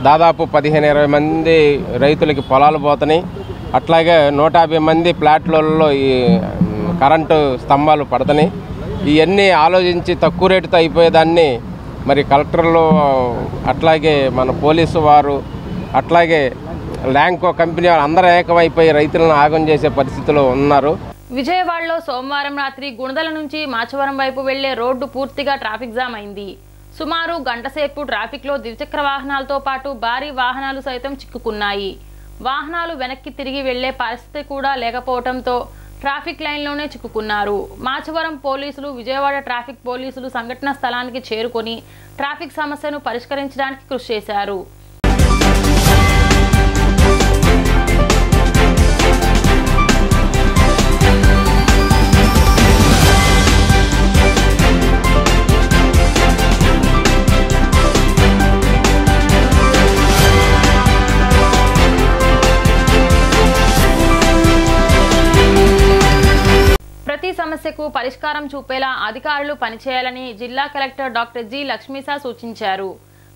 దాదాపు 15-20 మంది రైతులకి పొలాలు పోతున్నాయి. అట్లాగే 150 మంది ప్లాట్లలో ఈ కరెంటు స్తంభాలు పడుతున్నాయి. ఇవన్నీ ఆలోచించి తక్కువ రేటుతో అయిపోయేదాన్ని మరి కలెక్టర్లు, అట్లాగే మన పోలీసు వారు, అట్లాగే ల్యాంకో కంపెనీ వారు అందరూ ఏకమైపోయి రైతులను ఆగం చేసే పరిస్థితిలో ఉన్నారు. విజయవాడలో సోమవారం రాత్రి గుణదల నుంచి మాచవరం వైపు వెళ్లే రోడ్డు పూర్తిగా ట్రాఫిక్ జామ్ అయింది. సుమారు గంటసేపు ట్రాఫిక్లో ద్విచక్ర వాహనాలతో పాటు భారీ వాహనాలు సైతం చిక్కుకున్నాయి. వాహనాలు వెనక్కి తిరిగి వెళ్లే పరిస్థితి కూడా లేకపోవడంతో ట్రాఫిక్ లైన్లోనే చిక్కుకున్నారు. మాచవరం పోలీసులు, విజయవాడ ట్రాఫిక్ పోలీసులు సంఘటన స్థలానికి చేరుకొని ట్రాఫిక్ సమస్యను పరిష్కరించడానికి కృషి చేశారు. ప్రతి సమస్యకు పరిష్కారం చూపేలా అధికారులు పనిచేయాలని జిల్లా కలెక్టర్ డాక్టర్ జి లక్ష్మీసా సూచించారు.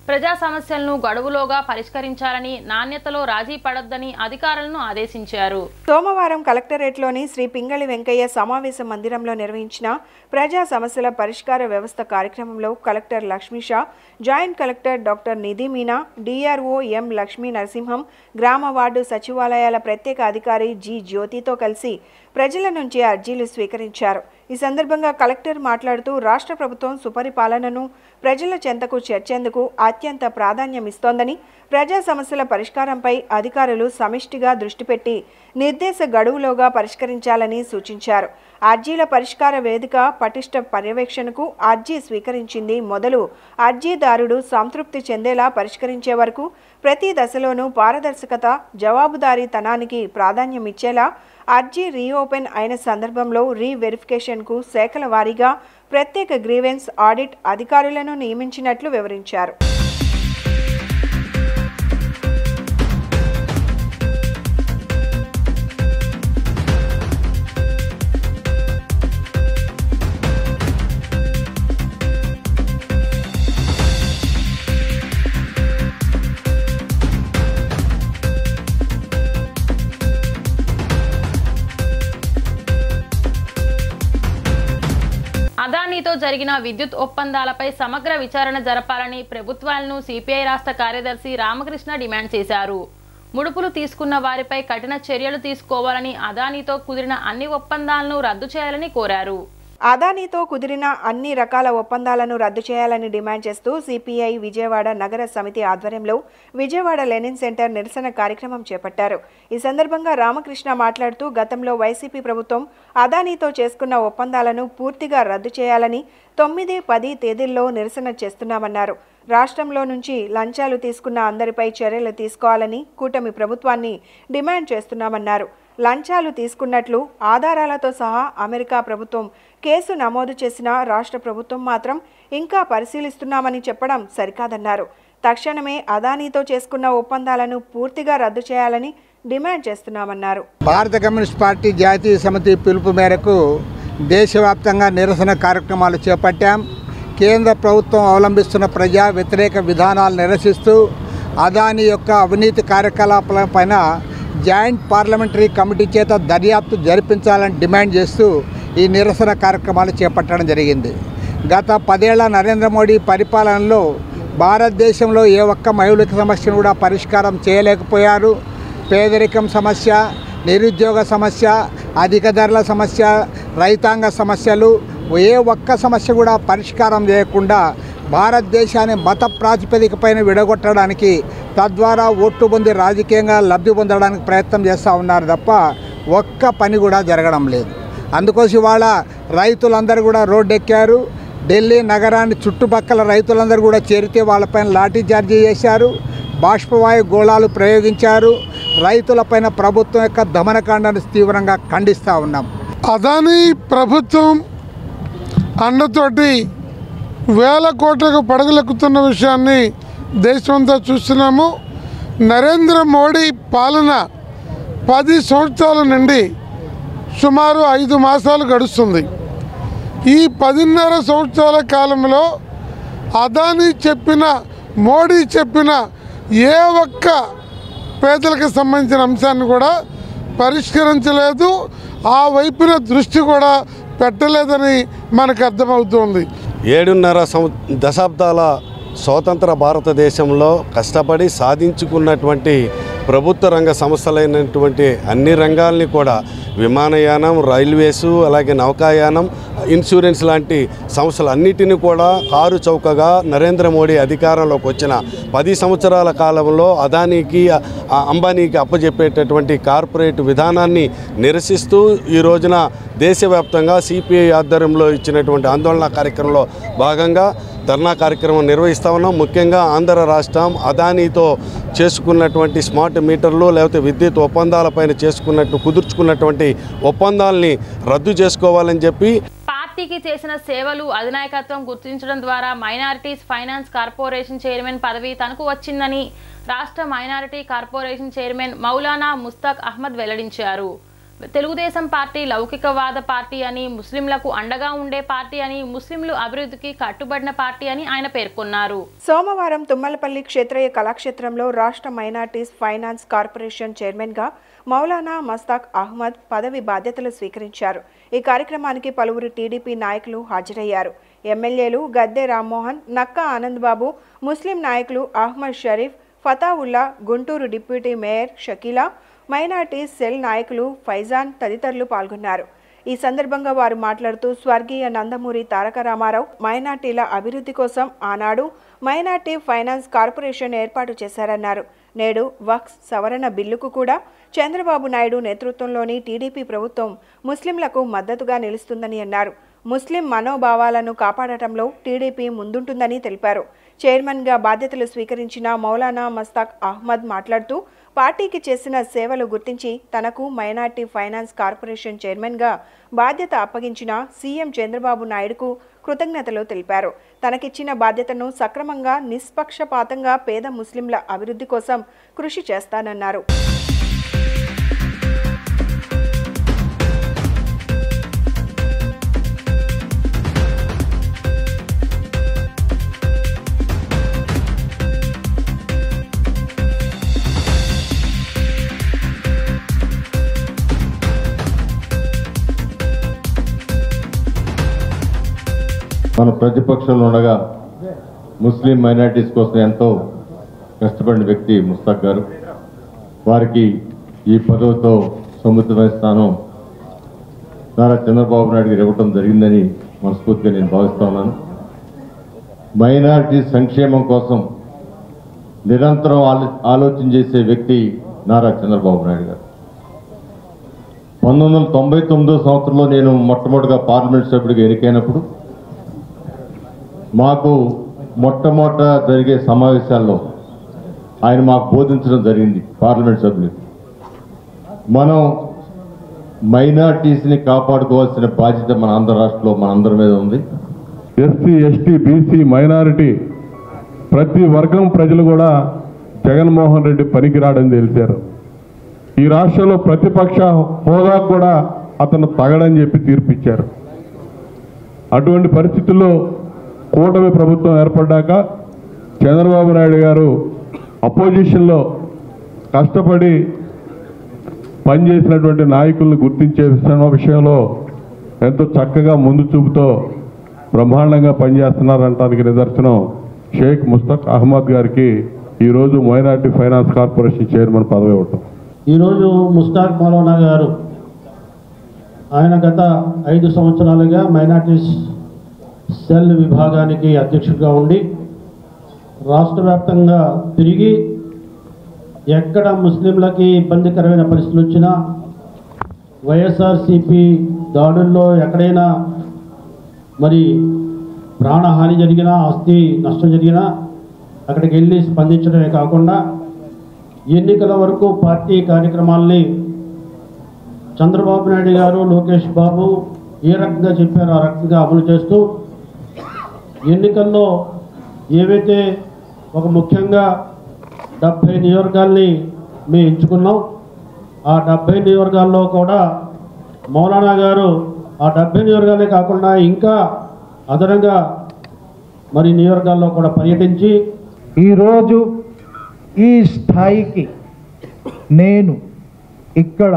ప్రజా సమస్యలను గడువులోగా పరిష్కరించాలని, నాణ్యతలో రాజీ పడొద్దని అధికారులను ఆదేశించారు. సోమవారం కలెక్టరేట్లోని శ్రీ పింగళి వెంకయ్య సమావేశ మందిరంలో నిర్వహించిన ప్రజా సమస్యల పరిష్కార వ్యవస్థ కార్యక్రమంలో collector Lakshmisha, joint collector doctor Nidhi Meena, DRO M Lakshmi Narasimham, గ్రామ వార్డు సచివాలయాల ప్రత్యేక అధికారి జి జ్యోతితో కలిసి ప్రజల నుంచి అర్జీలు స్వీకరించారు. ఈ సందర్భంగా కలెక్టర్ మాట్లాడుతూ రాష్ట్ర ప్రభుత్వం సుపరిపాలనను ప్రజల చెంతకు చేర్చేందుకు అత్యంత ప్రాధాన్యమిస్తోందని, ప్రజా సమస్యల పరిష్కారంపై అధికారులు సమిష్టిగా దృష్టి పెట్టి నిర్దేశ గడువులోగా పరిష్కరించాలని సూచించారు. అర్జీల పరిష్కార వేదిక పటిష్ట పర్యవేక్షణకు అర్జీ స్వీకరించింది మొదలు అర్జీదారుడు సంతృప్తి చెందేలా పరిష్కరించే వరకు ప్రతి దశలోనూ పారదర్శకత, జవాబుదారీతనానికి ప్రాధాన్యమిచ్చేలా అర్జీ రీఓపెన్ అయిన సందర్భంలో రీవెరిఫికేషన్కు శాఖల వారీగా ప్రత్యేక గ్రీవెన్స్ ఆడిట్ అధికారులను నియమించినట్లు వివరించారు. అదానీతో జరిగిన విద్యుత్ ఒప్పందాలపై సమగ్ర విచారణ జరపాలని ప్రభుత్వాలను సిపిఐ రాష్ట్ర కార్యదర్శి రామకృష్ణ డిమాండ్ చేశారు. ముడుపులు తీసుకున్న వారిపై కఠిన చర్యలు తీసుకోవాలని, అదానీతో కుదిరిన అన్ని ఒప్పందాలను రద్దు చేయాలని కోరారు. అదానీతో కుదిరిన అన్ని రకాల ఒప్పందాలను రద్దు చేయాలని డిమాండ్ చేస్తూ సిపిఐ విజయవాడ నగర సమితి ఆధ్వర్యంలో విజయవాడ లెనిన్ సెంటర్ నిరసన కార్యక్రమం చేపట్టారు. ఈ సందర్భంగా రామకృష్ణ మాట్లాడుతూ గతంలో వైసీపీ ప్రభుత్వం అదానీతో చేసుకున్న ఒప్పందాలను పూర్తిగా రద్దు చేయాలని 9-10 తేదీల్లో నిరసన చేస్తున్నామన్నారు. రాష్ట్రంలో నుంచి లంచాలు తీసుకున్న అందరిపై చర్యలు తీసుకోవాలని కూటమి ప్రభుత్వాన్ని డిమాండ్ చేస్తున్నామన్నారు. లంచాలు తీసుకున్నట్లు ఆధారాలతో సహా అమెరికా ప్రభుత్వం కేసు నమోదు చేసిన రాష్ట్ర ప్రభుత్వం మాత్రం ఇంకా పరిశీలిస్తున్నామని చెప్పడం సరికాదన్నారు. తక్షణమే అదానీతో చేసుకున్న ఒప్పందాలను పూర్తిగా రద్దు చేయాలని డిమాండ్ చేస్తున్నామన్నారు. భారత కమ్యూనిస్ట్ పార్టీ జాతీయ సమితి పిలుపు మేరకు దేశవ్యాప్తంగా నిరసన కార్యక్రమాలు చేపట్టాం. కేంద్ర ప్రభుత్వం అవలంబిస్తున్న ప్రజా వ్యతిరేక విధానాలు నిరసిస్తూ అదానీ యొక్క అవినీతి కార్యకలాపాలపైన జాయింట్ పార్లమెంటరీ కమిటీ చేత దర్యాప్తు జరిపించాలని డిమాండ్ చేస్తూ ఈ నిరసన కార్యక్రమాలు చేపట్టడం జరిగింది. గత 10 ఏళ్ల నరేంద్ర మోడీ పరిపాలనలో భారతదేశంలో ఏ ఒక్క మౌలిక సమస్యను కూడా పరిష్కారం చేయలేకపోయారు. పేదరికం సమస్య, నిరుద్యోగ సమస్య, అధిక ధరల సమస్య, రైతాంగ సమస్యలు ఏ ఒక్క సమస్య కూడా పరిష్కారం చేయకుండా భారతదేశాన్ని మత ప్రాతిపదికపైన విడగొట్టడానికి, తద్వారా ఓట్లు పొంది రాజకీయంగా లబ్ధి పొందడానికి ప్రయత్నం చేస్తూ ఉన్నారు తప్ప ఒక్క పని కూడా జరగడం లేదు. అందుకోసం ఇవాళ రైతులందరూ కూడా రోడ్డెక్కారు. ఢిల్లీ నగరాన్ని చుట్టుపక్కల రైతులందరూ కూడా చేరితే వాళ్ళపైన లాఠీ చార్జీ చేశారు, బాష్పవాయు గోళాలు ప్రయోగించారు. రైతులపైన ప్రభుత్వం యొక్క దమనకాండను తీవ్రంగా ఖండిస్తూ ఉన్నాం. అదానీ ప్రభుత్వం అండతోటి వేల కోట్లకు పడగలెక్కుతున్న విషయాన్ని దేశమంతా చూస్తున్నాము. నరేంద్ర మోడీ పాలన 10 సంవత్సరాల నుండి సుమారు 5 మాసాలు గడుస్తుంది. ఈ 10.5 సంవత్సరాల కాలంలో అదానీ చెప్పిన, మోడీ చెప్పిన ఏ ఒక్క పేదలకు సంబంధించిన అంశాన్ని కూడా పరిష్కరించలేదు, ఆ వైపున దృష్టి కూడా పెట్టలేదని మనకు అర్థమవుతుంది. 7.5 దశాబ్దాల స్వతంత్ర భారతదేశంలో కష్టపడి సాధించుకున్నటువంటి ప్రభుత్వ రంగ సంస్థలైనటువంటి అన్ని రంగాల్ని కూడా విమానయానం, రైల్వేసు, అలాగే నౌకాయానం, ఇన్సూరెన్స్ లాంటి సంస్థలన్నిటిని కూడా కారు చౌకగా నరేంద్ర మోడీ అధికారంలోకి వచ్చిన 10 సంవత్సరాల కాలంలో అదానీకి, అంబానీకి అప్పచెప్పేటటువంటి కార్పొరేట్ విధానాన్ని నిరసిస్తూ ఈ రోజున దేశవ్యాప్తంగా సిపిఐ ఆధ్వర్యంలో ఇచ్చినటువంటి ఆందోళన కార్యక్రమంలో భాగంగా ధర్నా కార్యక్రమం నిర్వహిస్తూ ఉన్నాం. ముఖ్యంగా ఆంధ్ర రాష్ట్రం అదానీతో చేసుకున్నటువంటి స్మార్ట్ మీటర్లు లేకపోతే విద్యుత్ ఒప్పందాలపైన కుదుర్చుకున్నటువంటి ఒప్పందాలని రద్దు చేసుకోవాలని చెప్పి పార్టీకి చేసిన సేవలు అధినాయకత్వం గుర్తించడం ద్వారా మైనారిటీస్ ఫైనాన్స్ కార్పొరేషన్ చైర్మన్ పదవి తనకు వచ్చిందని రాష్ట్ర minority corporation chairman Maulana Mushtaq Ahmed వెల్లడించారు. తెలుగుదేశం పార్టీ లౌకికవాద పార్టీ అని, ముస్లింలకు అండగా ఉండే పార్టీ అని, ముస్లింలు అభివృద్ధికి కట్టుబడిన పార్టీ అని ఆయన పేర్కొన్నారు. సోమవారం తుమ్మలపల్లి క్షేత్రయ్య కళాక్షేత్రంలో రాష్ట్ర మైనార్టీస్ ఫైనాన్స్ కార్పొరేషన్ చైర్మన్గా మౌలానా ముస్తాక్ అహ్మద్ పదవి బాధ్యతలు స్వీకరించారు. ఈ కార్యక్రమానికి పలువురు టీడీపీ నాయకులు హాజరయ్యారు. ఎమ్మెల్యేలు గద్దె రామ్మోహన్, నక్కా ఆనందబాబు, ముస్లిం నాయకులు Ahmed Sharif, Fathaullah, Guntur deputy mayor Shakeela, minority cell నాయకులు ఫైజాన్ తదితరులు పాల్గొన్నారు. ఈ సందర్భంగా వారు మాట్లాడుతూ స్వర్గీయ నందమూరి తారక రామారావు మైనార్టీల అభివృద్ధి కోసం ఆనాడు మైనార్టీ ఫైనాన్స్ కార్పొరేషన్ ఏర్పాటు చేశారన్నారు. నేడు వక్ఫ్ సవరణ బిల్లుకు కూడా చంద్రబాబు నాయుడు నేతృత్వంలోని టీడీపీ ప్రభుత్వం ముస్లింలకు మద్దతుగా నిలుస్తుందని అన్నారు. ముస్లిం మనోభావాలను కాపాడటంలో టీడీపీ ముందుంటుందని తెలిపారు. చైర్మన్గా బాధ్యతలు స్వీకరించిన మౌలానా ముస్తాక్ అహ్మద్ మాట్లాడుతూ పార్టీకి చేసిన సేవలు గుర్తించి తనకు మైనార్టీ ఫైనాన్స్ కార్పొరేషన్ చైర్మన్గా బాధ్యత అప్పగించిన సీఎం చంద్రబాబు నాయుడుకు కృతజ్ఞతలు తెలిపారు. తనకిచ్చిన బాధ్యతను సక్రమంగా, నిష్పక్షపాతంగా పేద ముస్లింల అభివృద్ధి కోసం కృషి చేస్తానన్నారు. మన ప్రతిపక్షంలో ఉండగా ముస్లిం మైనారిటీస్ కోసం ఎంతో కష్టపడిన వ్యక్తి ముస్తాక్ గారు. వారికి ఈ పదవితో సముచితమైన స్థానం నారా చంద్రబాబు నాయుడు గారు ఇవ్వటం జరిగిందని మనస్ఫూర్తిగా నేను భావిస్తా ఉన్నాను. మైనారిటీ సంక్షేమం కోసం నిరంతరం ఆలోచన చేసే వ్యక్తి నారా చంద్రబాబు నాయుడు గారు. 1999 సంవత్సరంలో నేను మొట్టమొదటిగా పార్లమెంట్ సభ్యుడిగా ఎన్నికైనప్పుడు మాకు మొట్టమొదట జరిగే సమావేశాల్లో ఆయన మాకు బోధించడం జరిగింది. పార్లమెంట్ సభ్యులు మనం మైనార్టీస్ని కాపాడుకోవాల్సిన బాధ్యత మన ఆంధ్ర రాష్ట్రంలో మనందరి మీద ఉంది. ఎస్సీ, ఎస్టీ, బీసీ, మైనారిటీ ప్రతి వర్గం ప్రజలు కూడా జగన్మోహన్ రెడ్డి పనికిరాడని తెలిసారు. ఈ రాష్ట్రంలో ప్రతిపక్ష హోదా కూడా అతను తగడని చెప్పి తీర్పిచ్చారు. అటువంటి పరిస్థితుల్లో కూటమి ప్రభుత్వం ఏర్పడ్డాక చంద్రబాబు నాయుడు గారు అపోజిషన్లో కష్టపడి పనిచేసినటువంటి నాయకులను గుర్తించే విషయంలో ఎంతో చక్కగా ముందు చూపుతో బ్రహ్మాండంగా పనిచేస్తున్నారంటానికి నిదర్శనం షేక్ ముస్తాక్ అహ్మద్ గారికి ఈరోజు మైనార్టీ ఫైనాన్స్ కార్పొరేషన్ చైర్మన్ పదవి ఇవ్వటం. ఈరోజు ముస్తాక్ మౌలానా గారు ఆయన గత 5 సంవత్సరాలుగా మైనార్టీస్ సెల్ విభాగానికి అధ్యక్షుడిగా ఉండి రాష్ట్ర వ్యాప్తంగా తిరిగి ఎక్కడ ముస్లింలకి ఇబ్బందికరమైన పరిస్థితులు వచ్చినా, వైఎస్ఆర్సీపీ దాడుల్లో ఎక్కడైనా మరి ప్రాణహాని జరిగినా, ఆస్తి నష్టం జరిగినా అక్కడికి వెళ్ళి స్పందించడమే కాకుండా ఎన్నికల వరకు పార్టీ కార్యక్రమాల్ని చంద్రబాబు నాయుడు గారు, లోకేష్ బాబు ఏ రకంగా చెప్పారో ఆ రకంగా అమలు చేస్తూ ఎన్నికల్లో ఏవైతే ఒక ముఖ్యంగా 70 నియోజకవర్గాల్ని మేము ఎంచుకున్నాం, ఆ 70 నియోజకవర్గాల్లో కూడా మౌలానా గారు ఆ 70 నియోజకవర్గాలే కాకుండా ఇంకా అదనంగా మరి నియోజకవర్గాల్లో కూడా పర్యటించి ఈరోజు ఈ స్థాయికి నేను ఇక్కడ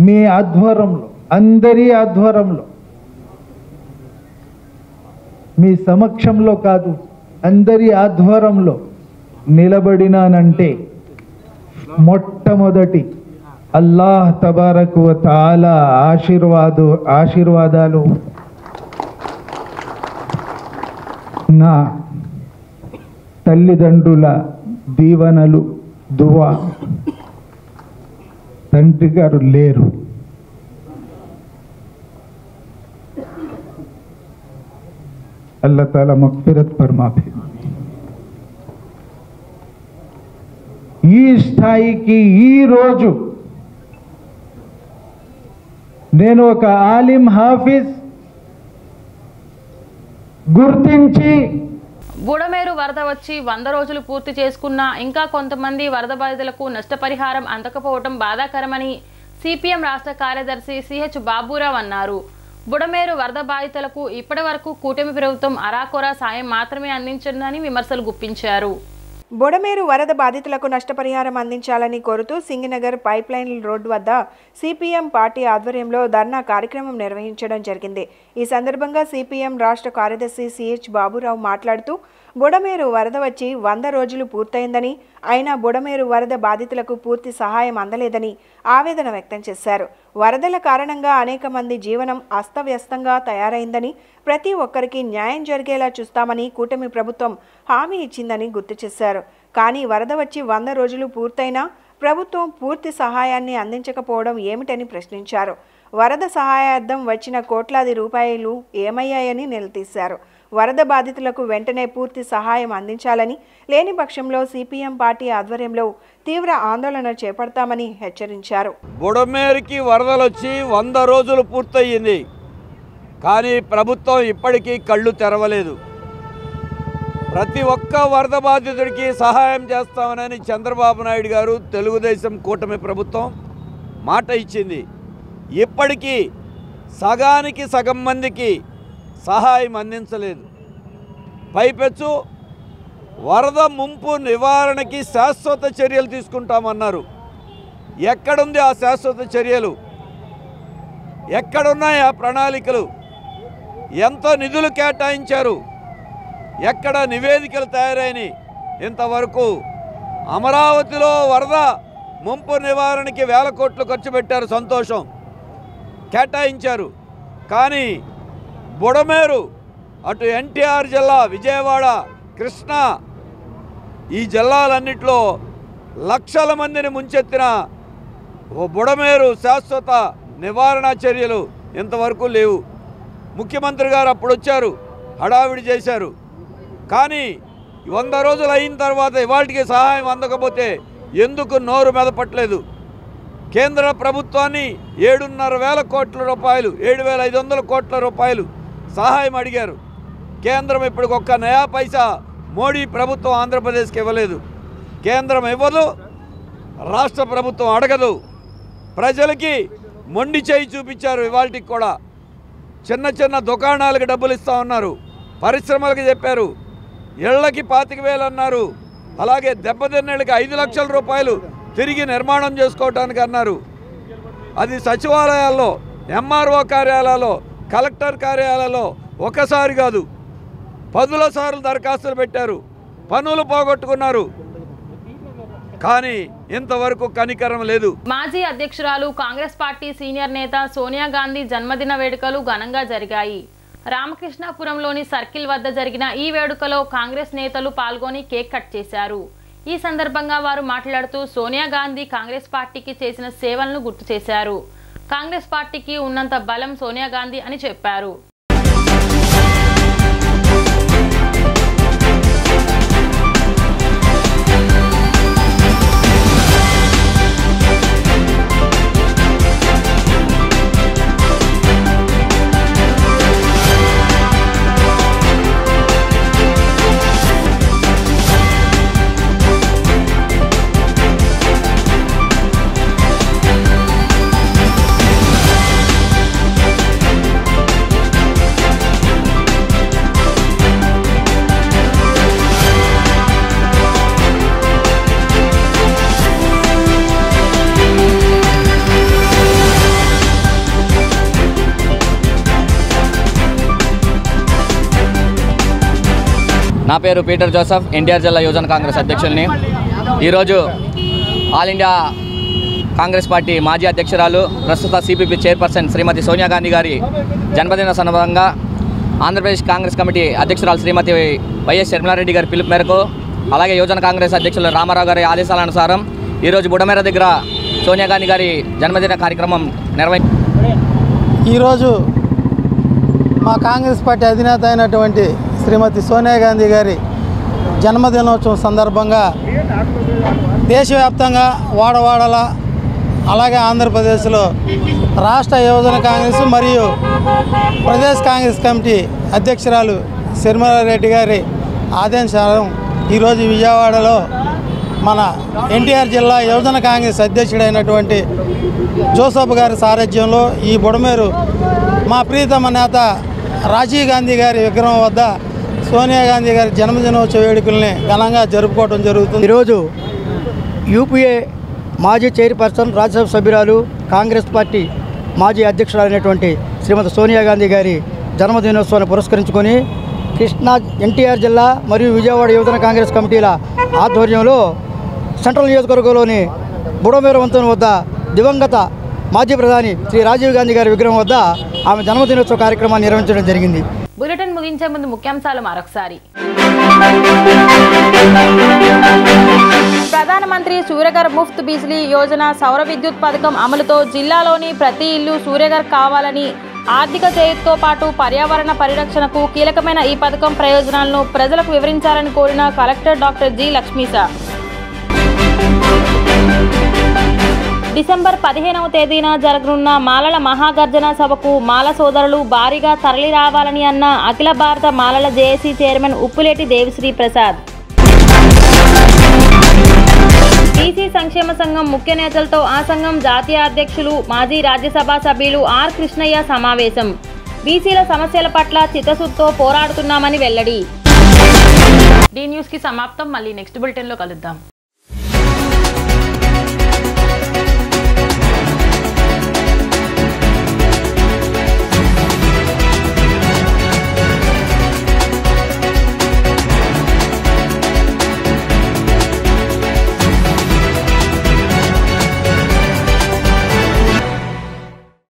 మీ ఆధ్వర్యంలో, అందరి ఆధ్వర్యంలో, మీ సమక్షంలో కాదు, అందరి ఆధ్వర్యంలో నిలబడినానంటే మొట్టమొదటి అల్లాహ్ తబారక్ వ తఆలా ఆశీర్వాదాలు, నా తల్లిదండ్రుల దీవెనలు, దువా. తండ్రి గారు లేరు, అల్లాహ్ తాలా మగ్ఫిరత్ ఫర్మాఫే. ఈ స్థాయికి ఈరోజు నేను ఒక ఆలిం హాఫీజ్ గుర్తించి బుడమేరు వరద వచ్చి 100 రోజులు పూర్తి చేసుకున్నా ఇంకా కొంతమంది వరద బాధితులకు నష్టపరిహారం అందకపోవడం బాధాకరమని సిపిఎం రాష్ట్ర కార్యదర్శి సిహెచ్ బాబురావు అన్నారు. బుడమేరు వరద బాధితులకు ఇప్పటివరకు కూటమి ప్రభుత్వం అరాకొరా సాయం మాత్రమే అందించిందని విమర్శలు గుప్పించారు. బుడమేరు వరద బాధితులకు నష్టపరిహారం అందించాలని కోరుతూ సింగినగర్ పైప్లైన్ రోడ్డు వద్ద సిపిఎం పార్టీ ఆధ్వర్యంలో ధర్నా కార్యక్రమం నిర్వహించడం జరిగింది. ఈ సందర్భంగా సిపిఎం రాష్ట్ర కార్యదర్శి సిహెచ్ బాబురావు మాట్లాడుతూ బుడమేరు వరద వచ్చి 100 రోజులు పూర్తయిందని, అయినా బుడమేరు వరద బాధితులకు పూర్తి సహాయం అందలేదని ఆవేదన వ్యక్తం చేశారు. వరదల కారణంగా అనేక మంది జీవనం అస్తవ్యస్తంగా తయారైందని, ప్రతి ఒక్కరికి న్యాయం జరిగేలా చూస్తామని కూటమి ప్రభుత్వం హామీ ఇచ్చిందని గుర్తు చేశారు. కానీ వరద వచ్చి 100 రోజులు పూర్తయినా ప్రభుత్వం పూర్తి సహాయాన్ని అందించకపోవడం ఏమిటని ప్రశ్నించారు. వరద సహాయార్థం వచ్చిన కోట్లాది రూపాయలు ఏమయ్యాయని నిలదీశారు. వరద బాధితులకు వెంటనే పూర్తి సహాయం అందించాలని, లేని పక్షంలో సిపిఎం పార్టీ ఆధ్వర్యంలో తీవ్ర ఆందోళన చేపడతామని హెచ్చరించారు. బుడమేరుకి వరదలొచ్చి 100 రోజులు పూర్తయింది, కానీ ప్రభుత్వం ఇప్పటికీ కళ్ళు తెరవలేదు. ప్రతి ఒక్క వరద బాధితుడికి సహాయం చేస్తామని చంద్రబాబు నాయుడు గారు, తెలుగుదేశం కూటమి ప్రభుత్వం మాట ఇచ్చింది. ఇప్పటికీ సగానికి సగం మందికి సహాయం అందించలేదు. పైపెచ్చు వరద ముంపు నివారణకి శాశ్వత చర్యలు తీసుకుంటామన్నారు. ఎక్కడుంది ఆ శాశ్వత చర్యలు? ఎక్కడున్నాయి ఆ ప్రణాళికలు? ఎంత నిధులు కేటాయించారు? ఎక్కడ నివేదికలు తయారైనవి? ఇంతవరకు అమరావతిలో వరద ముంపు నివారణకి 1000 కోట్లు ఖర్చు పెట్టారు, సంతోషం, కేటాయించారు. కానీ బుడమేరు, అటు ఎన్టీఆర్ జిల్లా, విజయవాడ, కృష్ణా, ఈ జిల్లాలన్నింటిలో లక్షల మందిని ముంచెత్తిన బుడమేరు శాశ్వత నివారణ చర్యలు ఇంతవరకు లేవు. ముఖ్యమంత్రి గారు అప్పుడు వచ్చారు, హడావిడి చేశారు. కానీ 100 రోజులు అయిన తర్వాత ఇవాళకి సహాయం అందకపోతే ఎందుకు నోరు మెదపట్లేదు? కేంద్ర ప్రభుత్వాన్ని 7,500 కోట్ల రూపాయలు, 7,500 కోట్ల రూపాయలు సహాయం అడిగారు. కేంద్రం ఇప్పటికి ఒక్క నయా పైసా మోడీ ప్రభుత్వం ఆంధ్రప్రదేశ్కి ఇవ్వలేదు. కేంద్రం ఇవ్వదు, రాష్ట్ర ప్రభుత్వం అడగదు. ప్రజలకి మొండి చేయి చూపించారు. ఇవాళకి కూడా చిన్న చిన్న దుకాణాలకు డబ్బులు ఇస్తా ఉన్నారు, పరిశ్రమలకు చెప్పారు, ఇళ్లకి 25,000 అన్నారు, అలాగే దెబ్బతిన్నళ్ళకి 5 లక్షల రూపాయలు తిరిగి నిర్మాణం చేసుకోవడానికి అన్నారు. అది సచివాలయాల్లో, ఎంఆర్ఓ కార్యాలయాల్లో, కలెక్టర్ కార్యాలయాల్లో ఒకసారి కాదు 10ల సార్లు దరఖాస్తులు పెట్టారు, పనులు పోగొట్టుకున్నారు. కానీ ఇంతవరకు కనికరం లేదు. మాజీ అధ్యక్షురాలు, కాంగ్రెస్ పార్టీ సీనియర్ నేత సోనియా గాంధీ జన్మదిన వేడుకలు ఘనంగా జరిగాయి. రామకృష్ణాపురంలోని సర్కిల్ వద్ద జరిగిన ఈ వేడుకలో కాంగ్రెస్ నేతలు పాల్గొని కేక్ కట్ చేశారు. ఈ సందర్భంగా వారు మాట్లాడుతూ సోనియా గాంధీ కాంగ్రెస్ పార్టీకి చేసిన సేవలను గుర్తు చేశారు. కాంగ్రెస్ పార్టీకి ఉన్నంత బలం సోనియా గాంధీ అని చెప్పారు. నా పేరు పీటర్ జోసఫ్, ఎన్టీఆర్ జిల్లా యువజన కాంగ్రెస్ అధ్యక్షుల్ని. ఈరోజు ఆల్ ఇండియా కాంగ్రెస్ పార్టీ మాజీ అధ్యక్షురాలు, ప్రస్తుత సిపిపి చైర్పర్సన్ శ్రీమతి సోనియా గాంధీ గారి జన్మదిన సందర్భంగా ఆంధ్రప్రదేశ్ కాంగ్రెస్ కమిటీ అధ్యక్షురాలు శ్రీమతి వైఎస్ షర్మిలారెడ్డి గారి పిలుపు మేరకు, అలాగే యువజన కాంగ్రెస్ అధ్యక్షులు రామారావు గారి ఆదేశాల అనుసారం ఈరోజు బుడమేర దగ్గర సోనియా గాంధీ గారి జన్మదిన కార్యక్రమం ఈరోజు మా కాంగ్రెస్ పార్టీ అధినేత అయినటువంటి శ్రీమతి సోనియా గాంధీ గారి జన్మదినోత్సవం సందర్భంగా దేశవ్యాప్తంగా వాడవాడల అలాగే ఆంధ్రప్రదేశ్లో రాష్ట్ర యువజన కాంగ్రెస్ మరియు ప్రదేశ్ కాంగ్రెస్ కమిటీ అధ్యక్షురాలు షర్మిలారెడ్డి గారి ఆదేశానుసారం ఈరోజు విజయవాడలో మన ఎన్టీఆర్ జిల్లా యువజన కాంగ్రెస్ అధ్యక్షుడైనటువంటి జోసఫ్ గారి సారథ్యంలో ఈ బుడమేరు మా ప్రియతమ నేత రాజీవ్ గాంధీ గారి విగ్రహం వద్ద సోనియా గాంధీ గారి జన్మదినోత్సవ వేడుకల్ని ఘనంగా జరుపుకోవడం జరుగుతుంది. ఈరోజు యూపీఏ మాజీ చైర్పర్సన్, రాజ్యసభ సభ్యురాలు, కాంగ్రెస్ పార్టీ మాజీ అధ్యక్షురాలైనటువంటి శ్రీమతి సోనియా గాంధీ గారి జన్మదినోత్సవాన్ని పురస్కరించుకొని కృష్ణా ఎన్టీఆర్ జిల్లా మరియు విజయవాడ యువజన కాంగ్రెస్ కమిటీల ఆధ్వర్యంలో సెంట్రల్ నియోజకవర్గంలోని బుడమేరు వంతెన వద్ద దివంగత మాజీ ప్రధాని శ్రీ రాజీవ్ గాంధీ గారి విగ్రహం వద్ద ఆమె జన్మదినోత్సవ కార్యక్రమాన్ని నిర్వహించడం జరిగింది. బులెటిన్ ముగించే ముందు ముఖ్యాంశాలు మరొకసారి. ప్రధానమంత్రి సూర్యఘర్ ముఫ్త్ బిజ్లీ యోజన సౌర విద్యుత్ పథకం అమలుతో జిల్లాలోని ప్రతి ఇల్లు సూర్యఘర్ కావాలని, ఆర్థిక చేయతో పాటు పర్యావరణ పరిరక్షణకు కీలకమైన ఈ పథకం ప్రయోజనాలను ప్రజలకు వివరించాలని కోరిన collector doctor G Lakshmisha. December 15వ తేదీన జరగనున్న మాలల మహాగర్జన సభకు మాల సోదరులు భారీగా తరలి రావాలని అన్న అఖిల భారత మాలల JAC chairman Uppuleti Devisri Prasad. BC సంక్షేమ సంఘం ముఖ్య నేతలతో ఆ సంఘం జాతీయ అధ్యక్షులు మాజీ రాజ్యసభ సభ్యులు ఆర్ కృష్ణయ్య సమావేశం. బీసీల సమస్యల పట్ల చిత్తశుద్ధితో పోరాడుతున్నామని వెల్లడి. డి న్యూస్కి సమాప్తం. మళ్ళీ నెక్స్ట్ బులెటిన్లో కలుద్దాం.